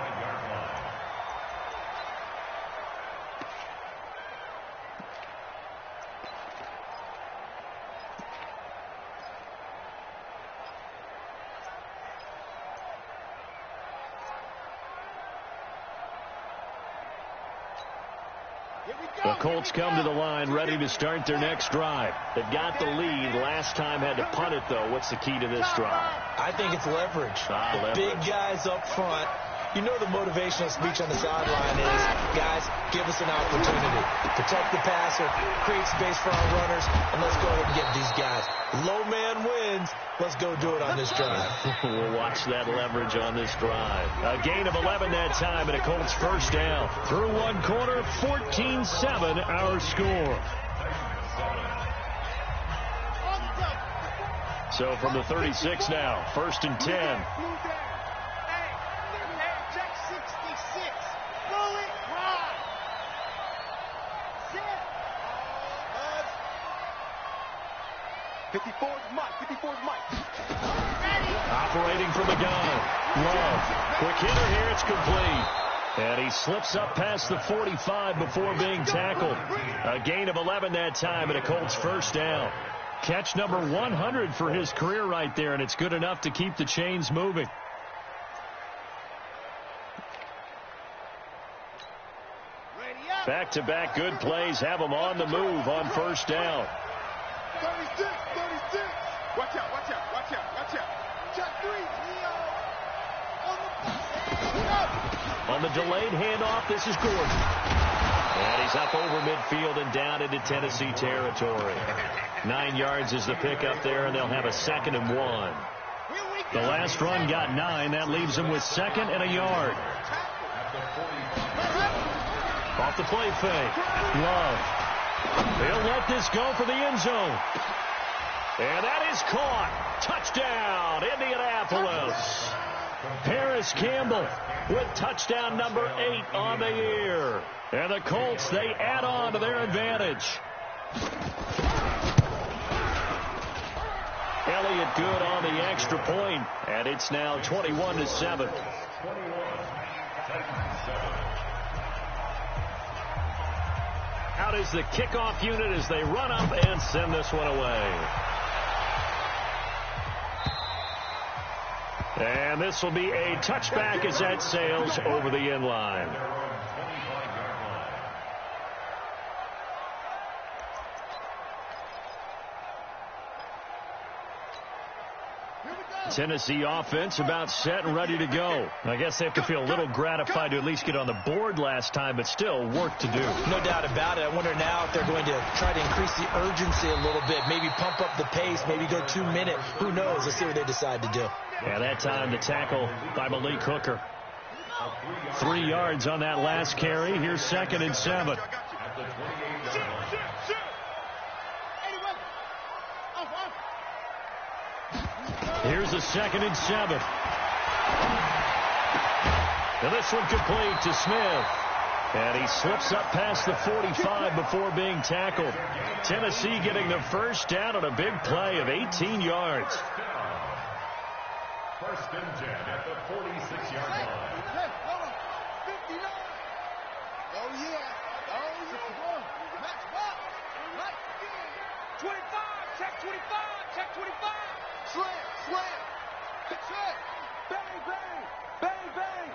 The Colts come to the line ready to start their next drive. They've got the lead. Last time had to punt it, though. What's the key to this drive? I think it's leverage. Leverage. Big guys up front. You know the motivational speech on the sideline is, guys, give us an opportunity. Protect the passer, create space for our runners, and let's go ahead and get these guys. Low man wins. Let's go do it on this drive. We'll watch that leverage on this drive. A gain of 11 that time, and a Colts 1st down. Through 1 quarter, 14-7 our score. So from the 36 now, 1st and 10. 54's Mike. 54's Mike. Operating from the gun. Love. Quick hitter here. It's complete. And he slips up past the 45 before being tackled. A gain of 11 that time and a Colts first down. Catch number 100 for his career right there, and it's good enough to keep the chains moving. Back-to-back good plays have him on the move on first down. 36. Watch out. Check 3. On the delayed handoff, this is Gordon. And he's up over midfield and down into Tennessee territory. 9 yards is the pickup there, and they'll have a 2nd and 1. The last run got 9. That leaves them with 2nd and a yard. Off the play fake. Love. He'll let this go for the end zone. And that is caught. Touchdown, Indianapolis. Harris Campbell with touchdown number 8 on the year. And the Colts, they add on to their advantage. Elliott good on the extra point, and it's now 21-7. Out is the kickoff unit as they run up and send this one away. And this will be a touchback as that sails over the end line. Tennessee offense about set and ready to go. I guess they have to feel a little gratified to at least get on the board last time, but still work to do. No doubt about it. I wonder now if they're going to try to increase the urgency a little bit, maybe pump up the pace, maybe go 2 minute. Who knows? Let's see what they decide to do. Yeah, that time the tackle by Malik Hooker. 3 yards on that last carry. Here's 2nd and 7. Here's a 2nd and 7. And this one complete to Smith. And he slips up past the 45 before being tackled. Tennessee getting the first down on a big play of 18 yards. 1st and 10 at the 46-yard line. 59. Oh, yeah. 25. Check 25. Check 25. Slam. Check. Bang.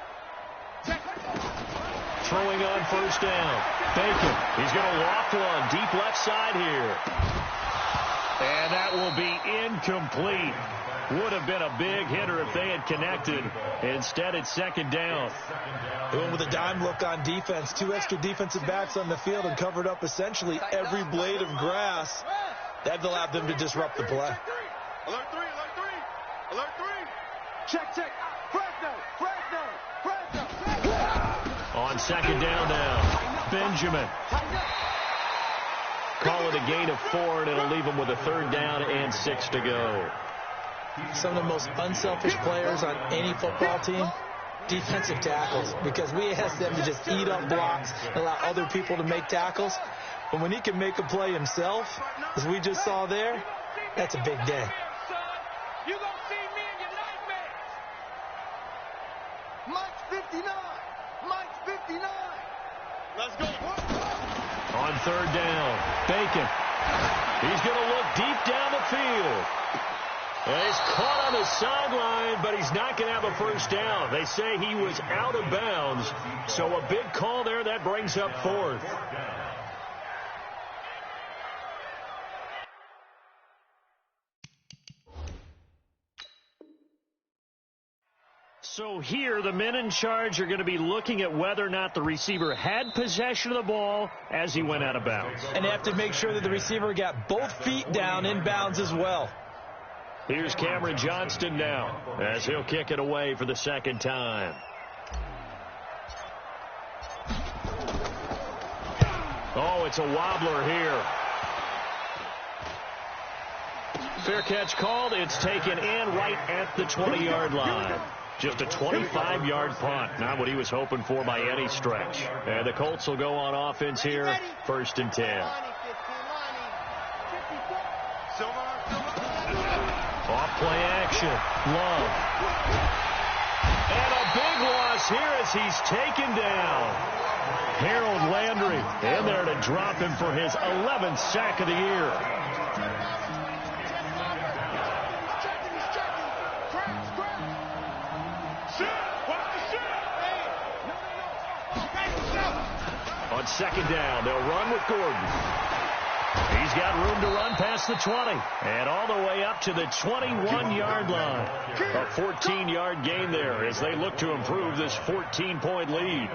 Check. Throwing on first down. Bacon. He's going to loft one deep left side here. And that will be incomplete. Would have been a big hitter if they had connected. Instead, it's 2nd down. They went with a dime look on defense. 2 extra defensive backs on the field and covered up essentially every blade of grass. That allowed them to disrupt the play. Alert 3. Check. Fresno. On 2nd down now, Benjamin. Call it a gain of 4, and it'll leave them with a 3rd down and 6 to go. Some of the most unselfish players on any football team, defensive tackles, because we ask them to just eat up blocks and allow other people to make tackles. But when he can make a play himself, as we just saw there, that's a big day. You gonna see me in your nightmares. Mike's 59. Let's go. On 3rd down, Bacon. He's going to look deep down the field. And he's caught on the sideline, but he's not going to have a first down. They say he was out of bounds. So a big call there. That brings up 4th. So here, the men in charge are going to be looking at whether or not the receiver had possession of the ball as he went out of bounds. And they have to make sure that the receiver got both feet down in bounds as well. Here's Cameron Johnston now as he'll kick it away for the 2nd time. Oh, it's a wobbler here. Fair catch called. It's taken in right at the 20-yard line. Just a 25-yard punt. Not what he was hoping for by any stretch. And the Colts will go on offense here. 1st and 10. Play action. Love. And a big loss here as he's taken down. Harold Landry in there to drop him for his 11th sack of the year. On second down, they'll run with Gordon. He's got room to run past the 20 and all the way up to the 21-yard line. A 14-yard gain there as they look to improve this 14-point lead.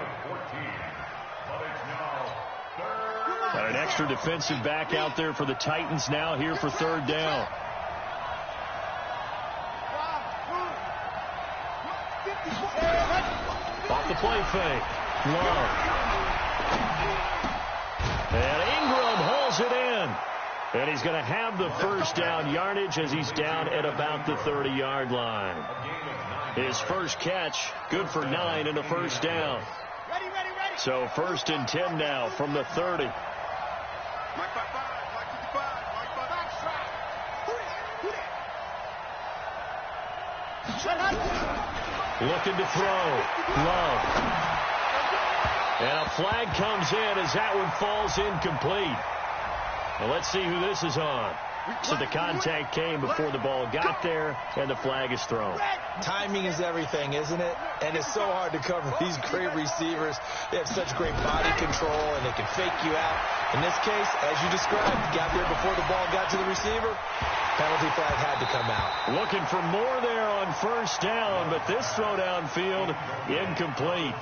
Got an extra defensive back out there for the Titans now here for third down. Off the play fake. Love. And Ingram hauls it in. And he's going to have the first down yardage as he's down at about the 30-yard line. His first catch, good for 9 and a first down. So 1st and 10 now from the 30. Looking to throw. Love. And a flag comes in as that one falls incomplete. Well, let's see who this is on. So the contact came before the ball got there, and the flag is thrown. Timing is everything, isn't it? And it's so hard to cover these great receivers. They have such great body control, and they can fake you out. In this case, as you described, got there before the ball got to the receiver. Penalty flag had to come out. Looking for more there on first down, but this throw downfield, incomplete.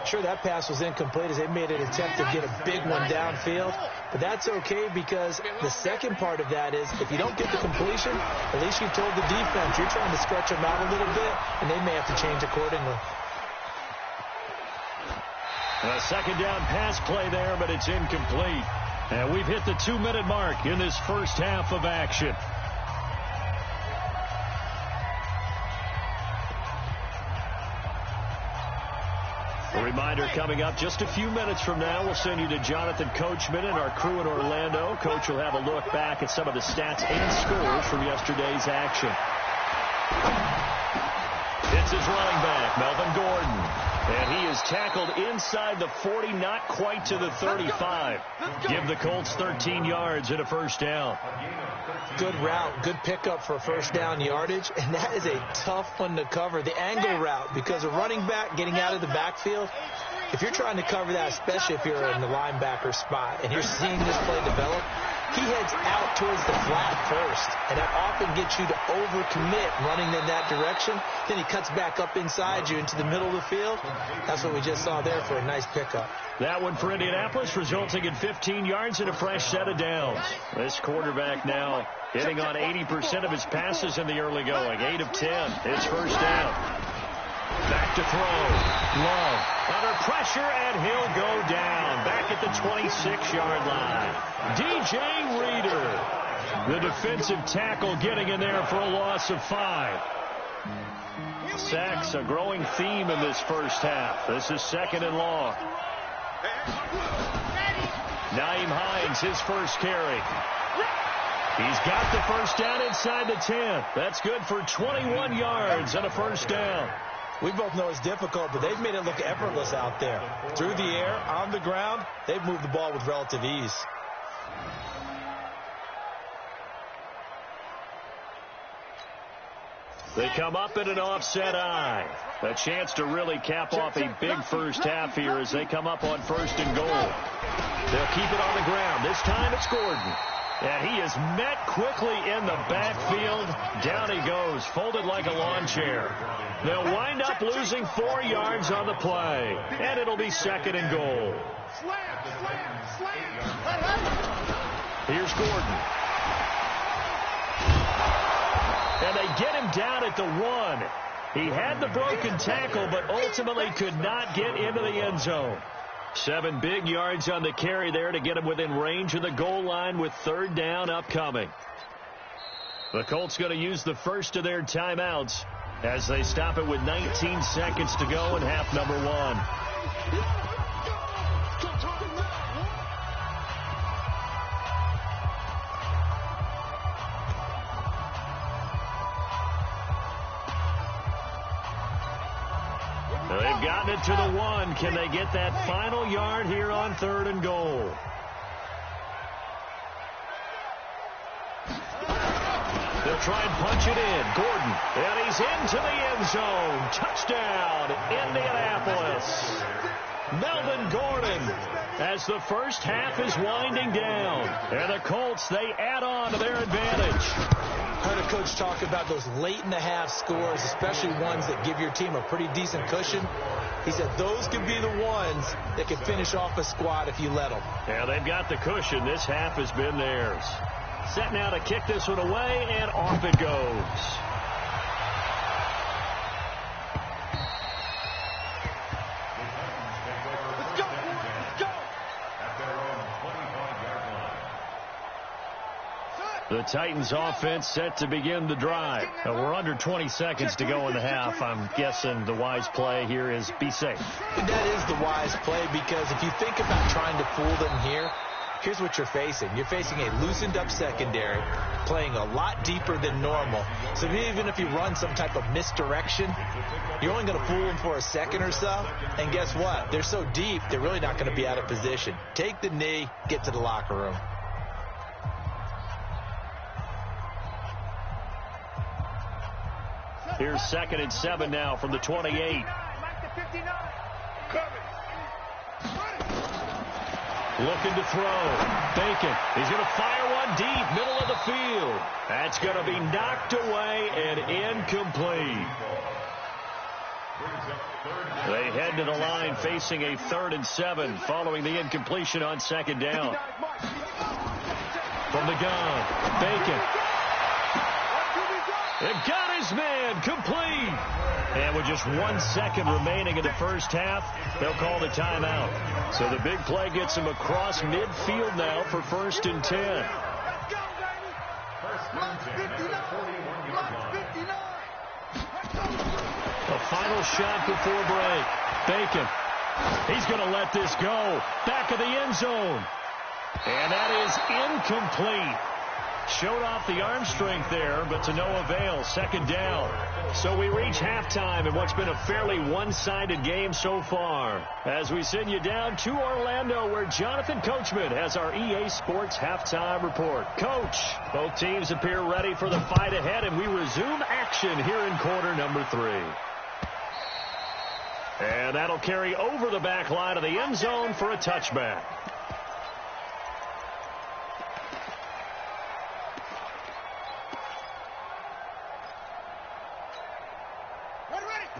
Sure, that pass was incomplete as they made an attempt to get a big one downfield. But that's okay because the second part of that is if you don't get the completion, at least you've told the defense you're trying to stretch them out a little bit, and they may have to change accordingly. A second down pass play there, but it's incomplete. And we've hit the 2-minute mark in this first half of action. A reminder coming up just a few minutes from now, we'll send you to Jonathan Coachman and our crew in Orlando. Coach will have a look back at some of the stats and scores from yesterday's action. It's his running back, Melvin Gordon. And he is tackled inside the 40, not quite to the 35. Give the Colts 13 yards and a first down. Good route, good pickup for first down yardage, and that is a tough one to cover. The angle route, because a running back getting out of the backfield, if you're trying to cover that, especially if you're in the linebacker spot, and you're seeing this play develop, he heads out towards the flat first, and that often gets you to overcommit running in that direction. Then he cuts back up inside you into the middle of the field. That's what we just saw there for a nice pickup. That one for Indianapolis, resulting in 15 yards and a fresh set of downs. This quarterback now hitting on 80% of his passes in the early going. 8 of 10. It's first down. Back to throw. Love under pressure, and he'll go down. Back at the 26-yard line. DJ Reader, the defensive tackle, getting in there for a loss of 5. Sacks, a growing theme in this first half. This is second and long. Nyheim Hines, his first carry. He's got the first down inside the 10. That's good for 21 yards and a first down. We both know it's difficult, but they've made it look effortless out there. Through the air, on the ground, they've moved the ball with relative ease. They come up in an offset eye. A chance to really cap off a big first half here as they come up on first and goal. They'll keep it on the ground. This time it's Gordon. And he is met quickly in the backfield. Down he goes, folded like a lawn chair. They'll wind up losing 4 yards on the play. And it'll be second and goal. Here's Gordon. And they get him down at the 1. He had the broken tackle, but ultimately could not get into the end zone. 7 big yards on the carry there to get him within range of the goal line with third down upcoming. The Colts going to use the first of their timeouts as they stop it with 19 seconds to go in half number 1. They've gotten it to the 1. Can they get that final yard here on 3rd and goal? They'll try and punch it in. Gordon. And he's into the end zone. Touchdown, Indianapolis. Melvin Gordon, as the first half is winding down. And the Colts, they add on to their advantage. Heard a coach talk about those late in the half scores, especially ones that give your team a pretty decent cushion. He said those could be the ones that can finish off a squad if you let them. Yeah, they've got the cushion. This half has been theirs. Set now to kick this one away, and off it goes. Let's go, boys. Let's go. At their own 25-yard line. The Titans offense set to begin the drive. We're under 20 seconds to go in the half. I'm guessing the wise play here is be safe. That is the wise play, because if you think about trying to fool them here, here's what you're facing. You're facing a loosened up secondary, playing a lot deeper than normal. So even if you run some type of misdirection, you're only going to fool them for a second or so. And guess what? They're so deep, they're really not going to be out of position. Take the knee, get to the locker room. Here's 2nd and 7 now from the 28. Looking to throw. Bacon. He's going to fire one deep, middle of the field. That's going to be knocked away and incomplete. They head to the line facing a 3rd and 7 following the incompletion on 2nd down. From the gun, Bacon. They've got his man complete. And with just 1 second remaining in the first half, they'll call the timeout. So the big play gets him across midfield now for 1st and 10. Let's go, baby. Block 59. Block 59. A final shot before break. Bacon. He's going to let this go. Back of the end zone. And that is incomplete. Showed off the arm strength there, but to no avail. 2nd down. So we reach halftime in what's been a fairly one-sided game so far. As we send you down to Orlando, where Jonathan Coachman has our EA Sports halftime report. Coach, both teams appear ready for the fight ahead, and we resume action here in quarter number 3. And that'll carry over the back line of the end zone for a touchback.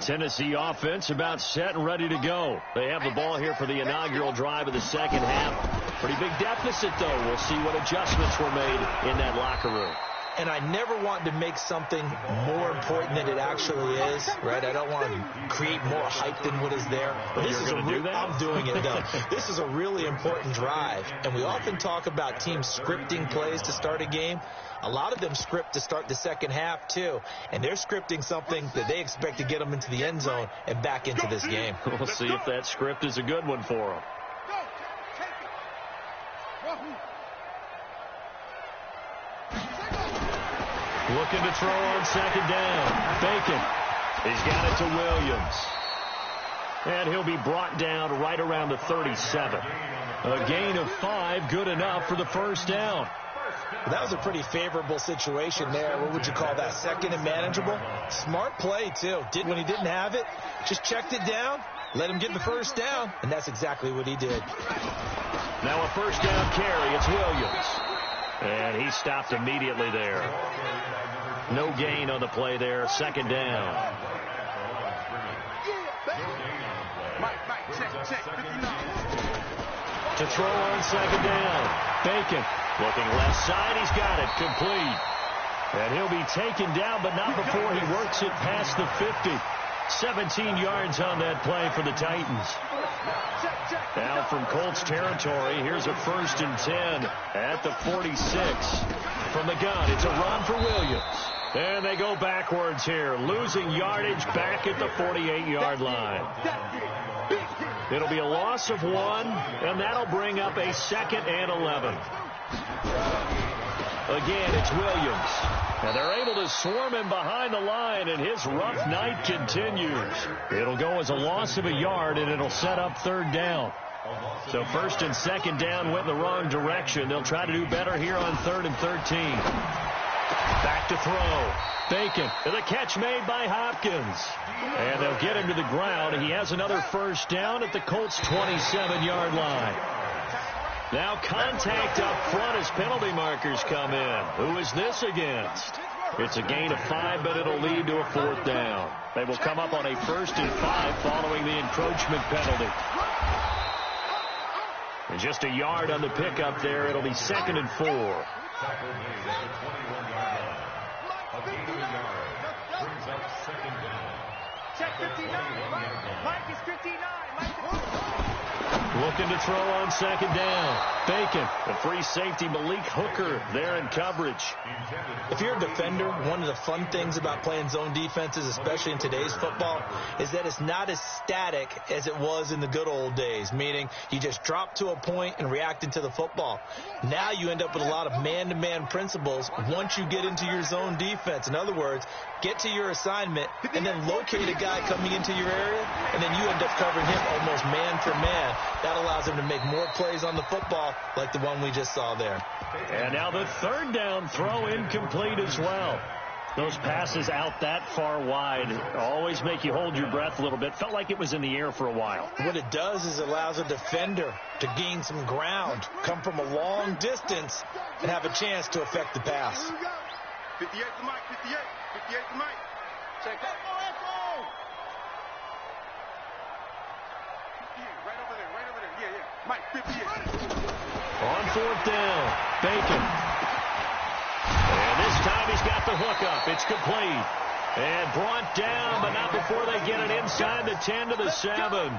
Tennessee offense about set and ready to go. They have the ball here for the inaugural drive of the second half. Pretty big deficit, though. We'll see what adjustments were made in that locker room. And I never want to make something more important than it actually is, right? I don't want to create more hype than what is there. But this is do that? I'm doing it, though. This is a really important drive. And we often talk about teams scripting plays to start a game. A lot of them script to start the second half, too. And they're scripting something that they expect to get them into the end zone and back into this game. We'll see if that script is a good one for them. Looking to throw on 2nd down. Bacon. He's got it to Williams. And he'll be brought down right around the 37. A gain of 5, good enough for the first down. That was a pretty favorable situation there. What would you call that? 2nd and manageable? Smart play, too. When he didn't have it, just checked it down, let him get the first down, and that's exactly what he did. Now a first down carry. It's Williams. And he stopped immediately there. No gain on the play there. 2nd down. To throw on 2nd down. Bacon looking left side. He's got it complete. And he'll be taken down, but not before he works it past the 50. 17 yards on that play for the Titans. Now from Colts territory, here's a 1st and 10 at the 46. From the gun, it's a run for Williams. And they go backwards here, losing yardage back at the 48-yard line. It'll be a loss of 1, and that'll bring up a 2nd and 11. Again, it's Williams. And they're able to swarm him behind the line, and his rough night continues. It'll go as a loss of a yard, and it'll set up third down. So first and second down went in the wrong direction. They'll try to do better here on 3rd and 13. Back to throw. Bacon. The catch made by Hopkins. And they'll get him to the ground. He has another first down at the Colts' 27-yard line. Now contact up front as penalty markers come in. Who is this against? It's a gain of 5, but it'll lead to a 4th down. They will come up on a 1st and 5 following the encroachment penalty. And just a yard on the pickup there. It'll be 2nd and 4. Tackle made at the 21-yard line. A gain of a yard. Brings up 2nd down. Check 59. Mike is 59. Looking to throw on 2nd down. Bacon. The free safety Malik Hooker there in coverage. If you're a defender, one of the fun things about playing zone defenses, especially in today's football, is that it's not as static as it was in the good old days, meaning you just drop to a point and react into the football. Now you end up with a lot of man-to-man principles once you get into your zone defense. In other words, get to your assignment and then locate a guy coming into your area, and then you end up covering him almost man for man. That allows him to make more plays on the football like the one we just saw there. And now the 3rd down throw incomplete as well. Those passes out that far wide always make you hold your breath a little bit. Felt like it was in the air for a while. What it does is it allows a defender to gain some ground, come from a long distance, and have a chance to affect the pass. 58 to Mike, 58. 58 to Mike. Check that. Right over there. Yeah. Mike, 58. On 4th down, Bacon. And this time he's got the hook up. It's complete. And brought down, but not before they get it inside the 10 to the 7.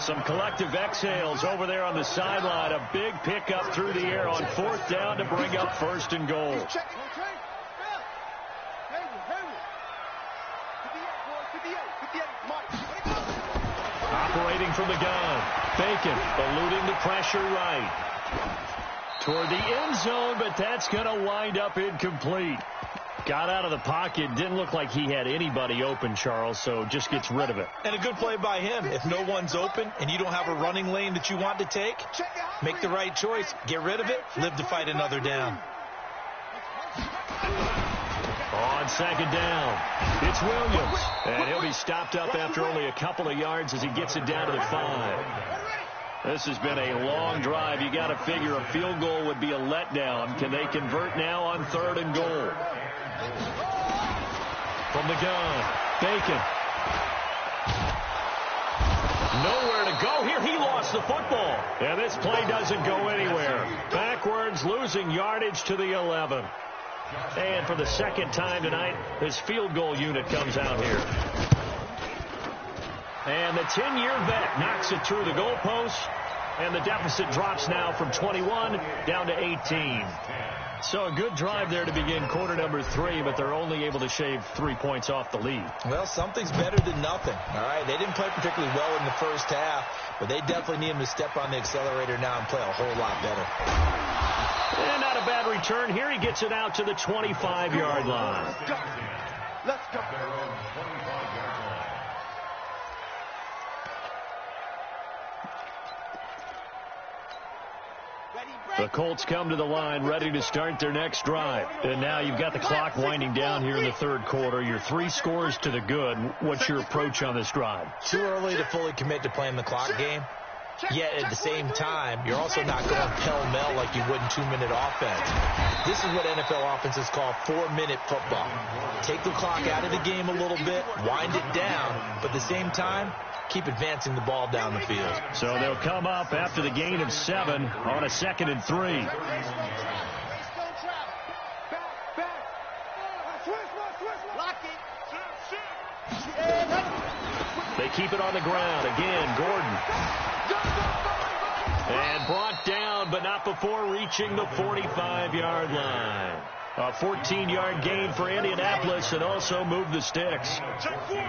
Some collective exhales over there on the sideline. A big pickup through the air on 4th down to bring up 1st and goal. Operating from the gun. Bacon eluding the pressure right. Toward the end zone, but that's going to wind up incomplete. Got out of the pocket. Didn't look like he had anybody open, Charles, so just gets rid of it. And a good play by him. If no one's open and you don't have a running lane that you want to take, make the right choice. Get rid of it. Live to fight another down. On 2nd down, it's Williams. And he'll be stopped up after only a couple of yards as he gets it down to the 5. This has been a long drive. You got to figure a field goal would be a letdown. Can they convert now on 3rd and goal? From the gun, Bacon. Nowhere to go here. He lost the football. And this play doesn't go anywhere. Backwards, losing yardage to the 11. And for the 2nd time tonight, his field goal unit comes out here. And the 10-year vet knocks it through the goalpost. And the deficit drops now from 21 down to 18. So a good drive there to begin quarter number 3, but they're only able to shave 3 points off the lead. Well, something's better than nothing. All right, they didn't play particularly well in the first half, but they definitely need him to step on the accelerator now and play a whole lot better. And not a bad return here. He gets it out to the 25-yard line. Let's go. The Colts come to the line ready to start their next drive. And now you've got the clock winding down here in the 3rd quarter. You're 3 scores to the good. What's your approach on this drive? Too early to fully commit to playing the clock game. Yet at the same time, you're also not going pell-mell like you would in 2-minute offense. This is what NFL offenses call 4-minute football. Take the clock out of the game a little bit, wind it down, but at the same time, keep advancing the ball down the field. So they'll come up after the gain of 7 on a 2nd and 3. They keep it on the ground. Again, Gordon. And brought down, but not before reaching the 45-yard line. A 14-yard gain for Indianapolis and also moved the sticks.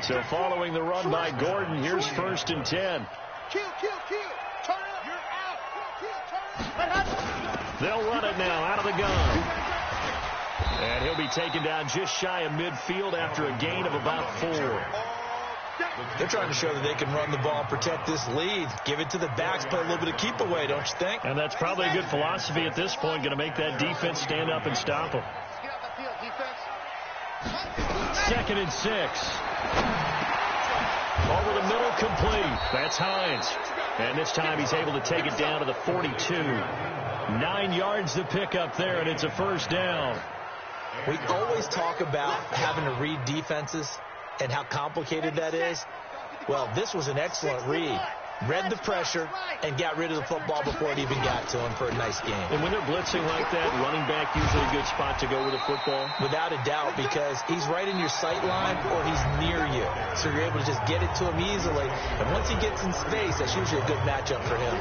So following the run by Gordon, here's 1st and 10. Kill. Turn up. You're out. Kill. Turn up. They'll run it now out of the gun. he'll be taken down just shy of midfield after a gain of about 4. They're trying to show that they can run the ball and protect this lead. Give it to the backs, play a little bit of keep away, don't you think? And that's probably a good philosophy at this point, going to make that defense stand up and stop them. 2nd and 6. Over the middle, complete. That's Hines. And this time he's able to take it down to the 42. 9 yards to pick up there, and it's a first down. We always talk about having to read defenses and how complicated that is. Well, this was an excellent read. Read the pressure and got rid of the football before it even got to him for a nice game. And when they're blitzing like that, running back usually a good spot to go with the football? Without a doubt, because he's right in your sight line or he's near you. So you're able to just get it to him easily. And once he gets in space, that's usually a good matchup for him.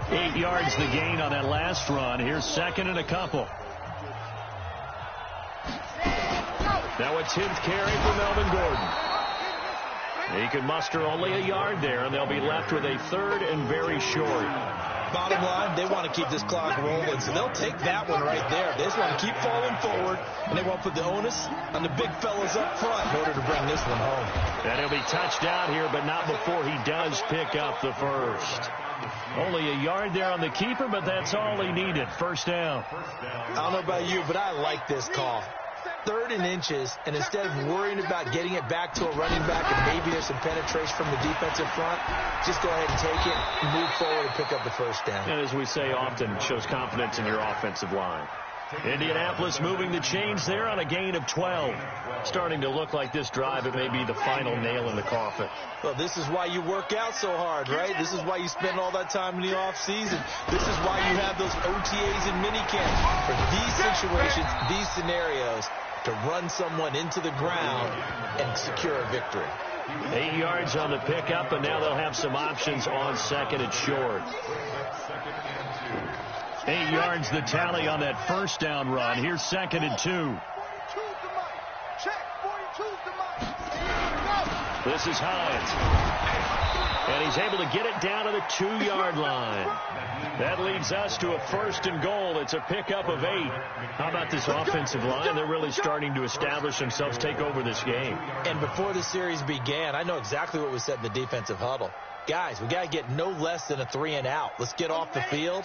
8 yards the gain on that last run. Here's 2nd and a couple. Now a 10th carry for Melvin Gordon. He can muster only a yard there, and they'll be left with a 3rd and very short. Bottom line, they want to keep this clock rolling, so they'll take that one right there. They just want to keep falling forward, and they won't put the onus on the big fellas up front in order to bring this one home. And he'll be touched out here, but not before he does pick up the first. Only a yard there on the keeper, but that's all he needed. First down. I don't know about you, but I like this call. 3rd and inches, and instead of worrying about getting it back to a running back and maybe there's some penetration from the defensive front, just go ahead and take it, move forward, and pick up the first down. And as we say often, it shows confidence in your offensive line. Indianapolis moving the chains there on a gain of 12. Starting to look like this drive, it may be the final nail in the coffin. Well, this is why you work out so hard, right? This is why you spend all that time in the offseason. This is why you have those OTAs and minicamps. For these situations, these scenarios, to run someone into the ground and secure a victory. 8 yards on the pickup, and now they'll have some options on 2nd and short. 8 yards the tally on that first down run. Here's 2nd and 2. This is Hines. And he's able to get it down to the 2-yard line. That leads us to a 1st and goal. It's a pickup of 8. How about this offensive line? They're really starting to establish themselves, take over this game. And before the series began, I know exactly what was said in the defensive huddle. Guys, we got to get no less than a 3 and out. Let's get off the field.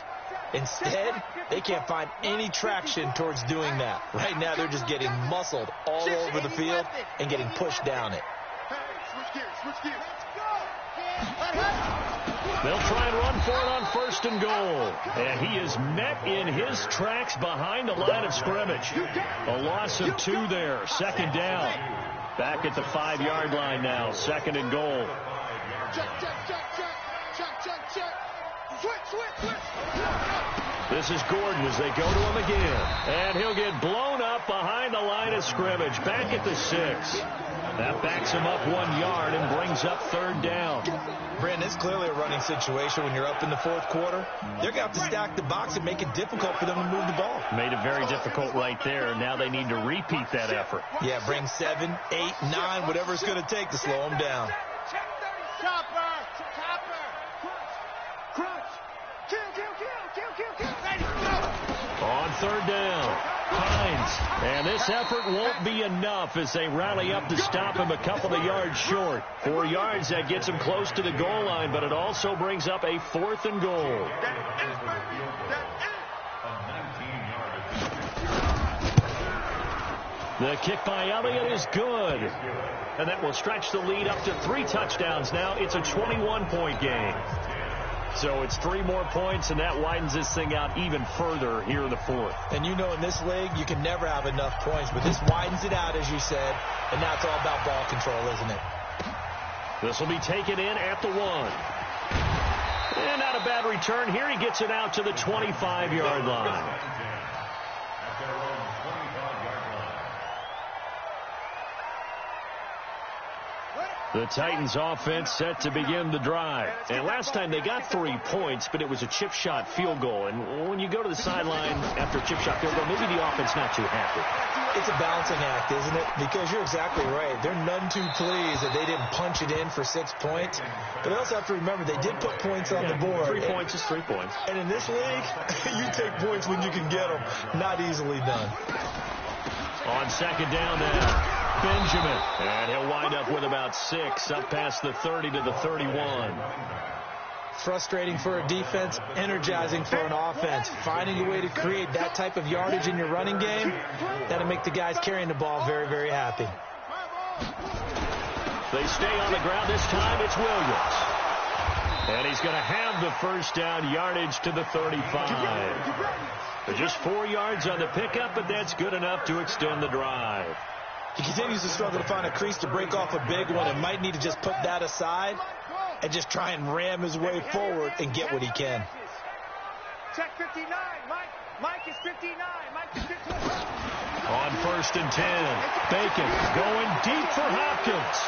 Instead, they can't find any traction towards doing that. Right now, they're just getting muscled all over the field and getting pushed down it. They'll try and run for it on 1st and goal. And he is met in his tracks behind the line of scrimmage. A loss of 2 there. 2nd down. Back at the 5-yard line now. 2nd and goal. This is Gordon as they go to him again. And he'll get blown up behind the line of scrimmage. Back at the 6. That backs him up 1 yard and brings up 3rd down. Brandon, it's clearly a running situation when you're up in the 4th quarter. They're going to have to stack the box and make it difficult for them to move the ball. Made it very difficult right there. Now they need to repeat that effort. Yeah, bring 7, 8, 9, whatever it's going to take to slow them down. On 3rd down, Hines. And this effort won't be enough as they rally up to stop him a couple of yards short. 4 yards, that gets him close to the goal line, but it also brings up a 4th and goal. The kick by Elliott is good. And that will stretch the lead up to 3 touchdowns now. It's a 21-point game. So it's 3 more points, and that widens this thing out even further here in the 4th. And you know in this league, you can never have enough points, but this widens it out, as you said, and now it's all about ball control, isn't it? This will be taken in at the 1. And not a bad return here. He gets it out to the 25-yard line. The Titans offense set to begin the drive. And last time they got 3 points, but it was a chip shot field goal. And when you go to the sideline after a chip shot field goal, maybe the offense not too happy. It's a balancing act, isn't it? Because you're exactly right. They're none too pleased that they didn't punch it in for 6 points. But they also have to remember they did put points on the board. 3 points is 3 points. And in this league, you take points when you can get them. Not easily done. On second down now. Benjamin, and he'll wind up with about 6, up past the 30 to the 31. Frustrating for a defense, energizing for an offense. Finding a way to create that type of yardage in your running game, that'll make the guys carrying the ball very, very happy. They stay on the ground this time. It's Williams. And he's going to have the first down, yardage to the 35. Just 4 yards on the pickup, but that's good enough to extend the drive. He continues to struggle to find a crease to break off a big one and might need to just put that aside and just try and ram his way forward and get what he can. Check 59. Mike is 59. Mike is 59. On first and 10, Bacon going deep for Hopkins.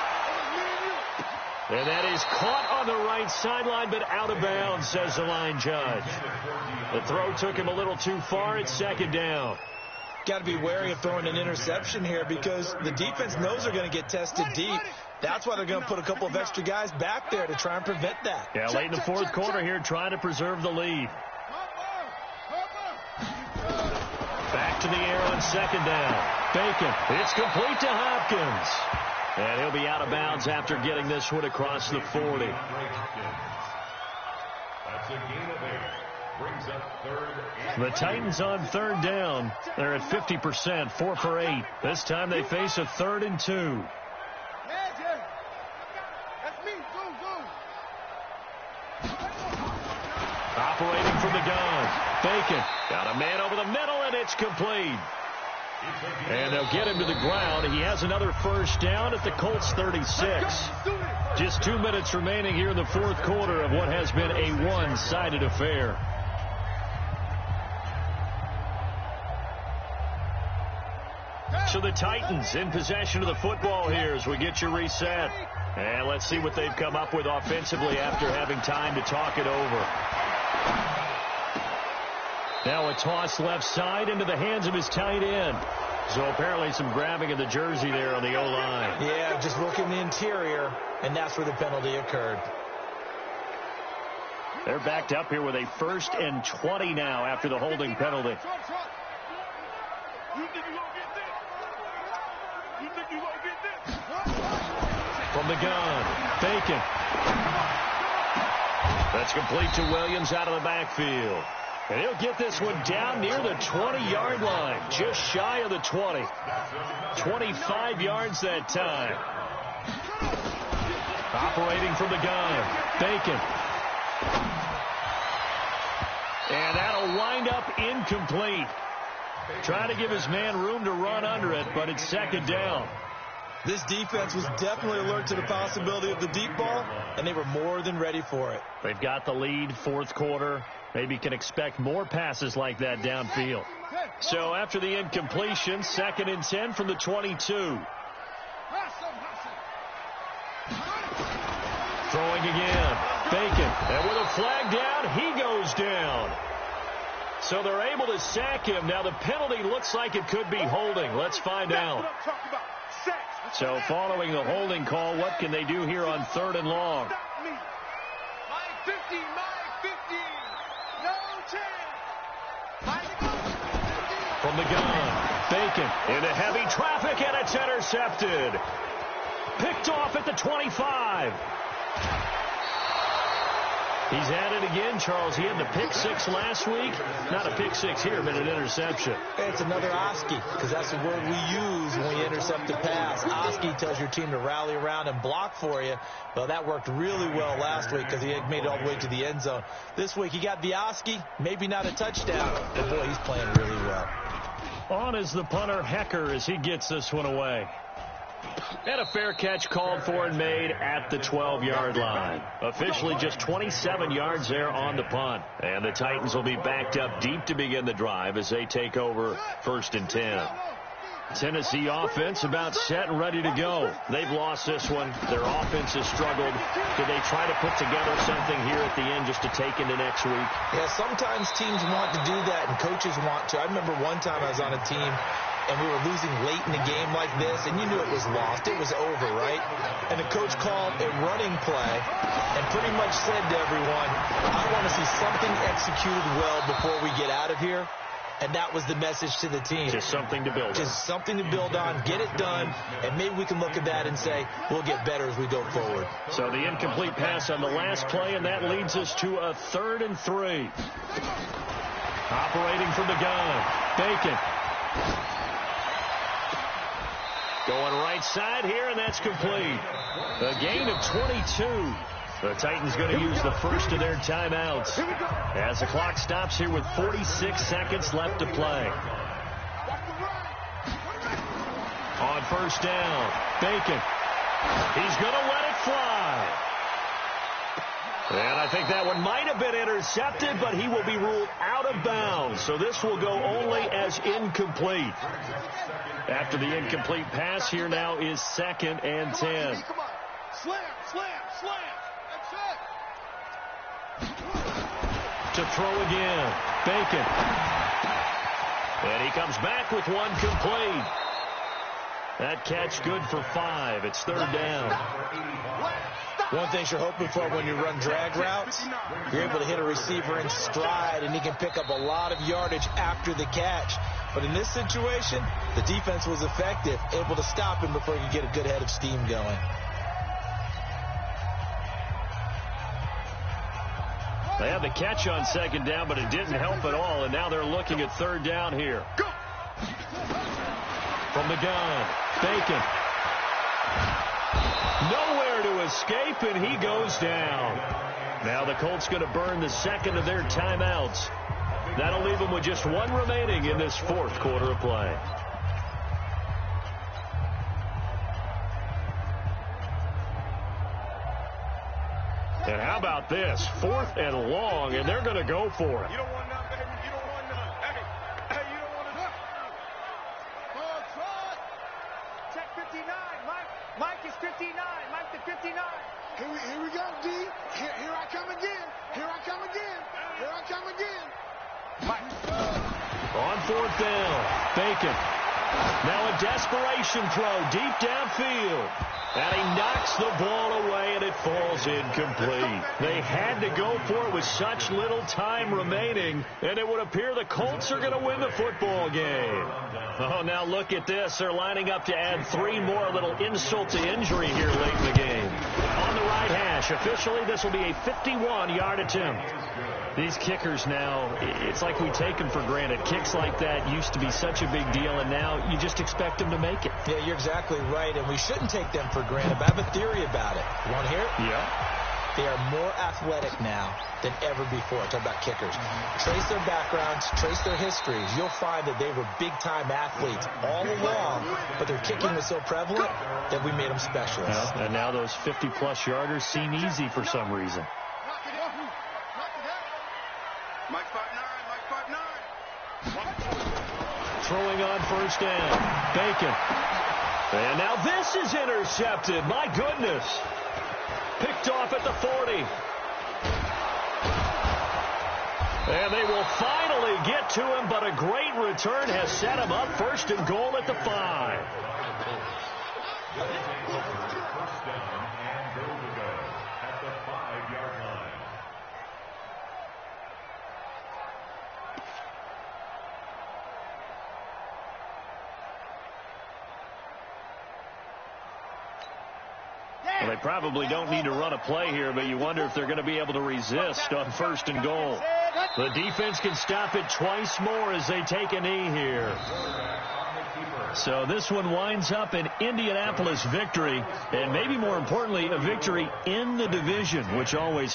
And that is caught on the right sideline, but out of bounds, says the line judge. The throw took him a little too far. It's second down. Got to be wary of throwing an interception here because the defense knows they're going to get tested deep. That's why they're going to put a couple of extra guys back there to try and prevent that. Yeah, late in the fourth quarter here, trying to preserve the lead. Back to the air on second down. Bacon, it's complete to Hopkins. And he'll be out of bounds after getting this one across the 40. That's a gain of 8. Brings up third. The Titans on third down. They're at 50%, 4 for 8. This time they face a 3rd and 2. Operating from the gun. Bacon got a man over the middle, and it's complete. And they'll get him to the ground. He has another first down at the Colts 36. Just 2 minutes remaining here in the fourth quarter of what has been a one-sided affair. So the Titans in possession of the football here as we get you reset. And let's see what they've come up with offensively after having time to talk it over. Now a toss left side into the hands of his tight end. So apparently some grabbing of the jersey there on the O-line. Yeah, just looking the interior, and that's where the penalty occurred. They're backed up here with a 1st and 20 now after the holding penalty. From the gun, Bacon. That's complete to Williams out of the backfield. And he'll get this one down near the 20-yard line, just shy of the 20. 25 yards that time. Operating from the gun, Bacon. And that'll wind up incomplete. Trying to give his man room to run under it, but it's second down. This defense was definitely alert to the possibility of the deep ball, and they were more than ready for it. They've got the lead, fourth quarter. Maybe can expect more passes like that downfield. So after the incompletion, 2nd and 10 from the 22. Throwing again. Bacon. And with a flag down, he goes down. So they're able to sack him. Now the penalty looks like it could be holding. Let's find out. So following the holding call, what can they do here on 3rd and long? From the gun, Bacon into heavy traffic, and it's intercepted. Picked off at the 25. He's at it again, Charles. He had the pick 6 last week. Not a pick 6 here, but an interception. It's another Oski, because that's the word we use when we intercept a pass. Oski tells your team to rally around and block for you. Well, that worked really well last week because he had made it all the way to the end zone. This week he got the Oski, maybe not a touchdown, but boy, he's playing really well. On is the punter, Hecker, as he gets this one away. And a fair catch called for and made at the 12-yard line. Officially just 27 yards there on the punt. And the Titans will be backed up deep to begin the drive as they take over 1st and 10. Tennessee offense about set and ready to go. They've lost this one. Their offense has struggled. Did they try to put together something here at the end just to take into next week? Yeah, sometimes teams want to do that and coaches want to. I remember one time I was on a team and we were losing late in a game like this, and you knew it was lost. It was over, right? And the coach called a running play and pretty much said to everyone, I want to see something executed well before we get out of here. And that was the message to the team. Just something to build on. Just something to build on, get it done, and maybe we can look at that and say, we'll get better as we go forward. So the incomplete pass on the last play, and that leads us to a 3rd and 3. Operating from the gun, Bacon. Going right side here, and that's complete. A gain of 22. The Titans going to use the first of their timeouts as the clock stops here with 46 seconds left to play. On first down, Bacon. He's going to let it fly. And I think that one might have been intercepted, but he will be ruled out of bounds. So this will go only as incomplete. After the incomplete pass, here now is 2nd and 10. Slam, slam, slam. To throw again, Bacon. And he comes back with one complete. That catch good for 5. It's 3rd down. One thing you're hoping for when you run drag routes, you're able to hit a receiver in stride, and he can pick up a lot of yardage after the catch. But in this situation, the defense was effective, able to stop him before he could get a good head of steam going. They had the catch on 2nd down, but it didn't help at all, and now they're looking at 3rd down here. From the gun, Bacon. Nowhere to escape, and he goes down. Now the Colts going to burn the 2nd of their timeouts. That'll leave them with just 1 remaining in this 4th quarter of play. And how about this? 4th and long, and they're going to go for it. You don't want none, baby. You don't want none. Hey, you don't want none. Check 59. Mike is 59. Mike the 59. Here we go, D. Here I come again. Here I come again. Here I come again. Mike. On 4th down, Bacon. Now a desperation throw deep downfield. And he knocks the ball away, and it falls incomplete. They had to go for it with such little time remaining, and it would appear the Colts are going to win the football game. Oh, now look at this. They're lining up to add 3 more, a little insult to injury here late in the game. On the right hash, officially this will be a 51-yard attempt. These kickers now, it's like we take them for granted. Kicks like that used to be such a big deal, and now you just expect them to make it. Yeah, you're exactly right, and we shouldn't take them for granted. But I have a theory about it. You want to hear it? Yeah. They are more athletic now than ever before. Talk about kickers. Trace their backgrounds, trace their histories. You'll find that they were big-time athletes all along, but their kicking was so prevalent that we made them specialists. Well, and now those 50-plus yarders seem easy for some reason. Mike 5'9", Mike 5'9". Throwing on first down, Bacon. And now this is intercepted. My goodness. Picked off at the 40. And they will finally get to him, but a great return has set him up. 1st and goal at the 5. First down and goal to go at the 5-yard line. Well, they probably don't need to run a play here, but you wonder if they're going to be able to resist on 1st and goal. The defense can stop it twice more as they take a knee here. So this one winds up an Indianapolis victory, and maybe more importantly, a victory in the division, which always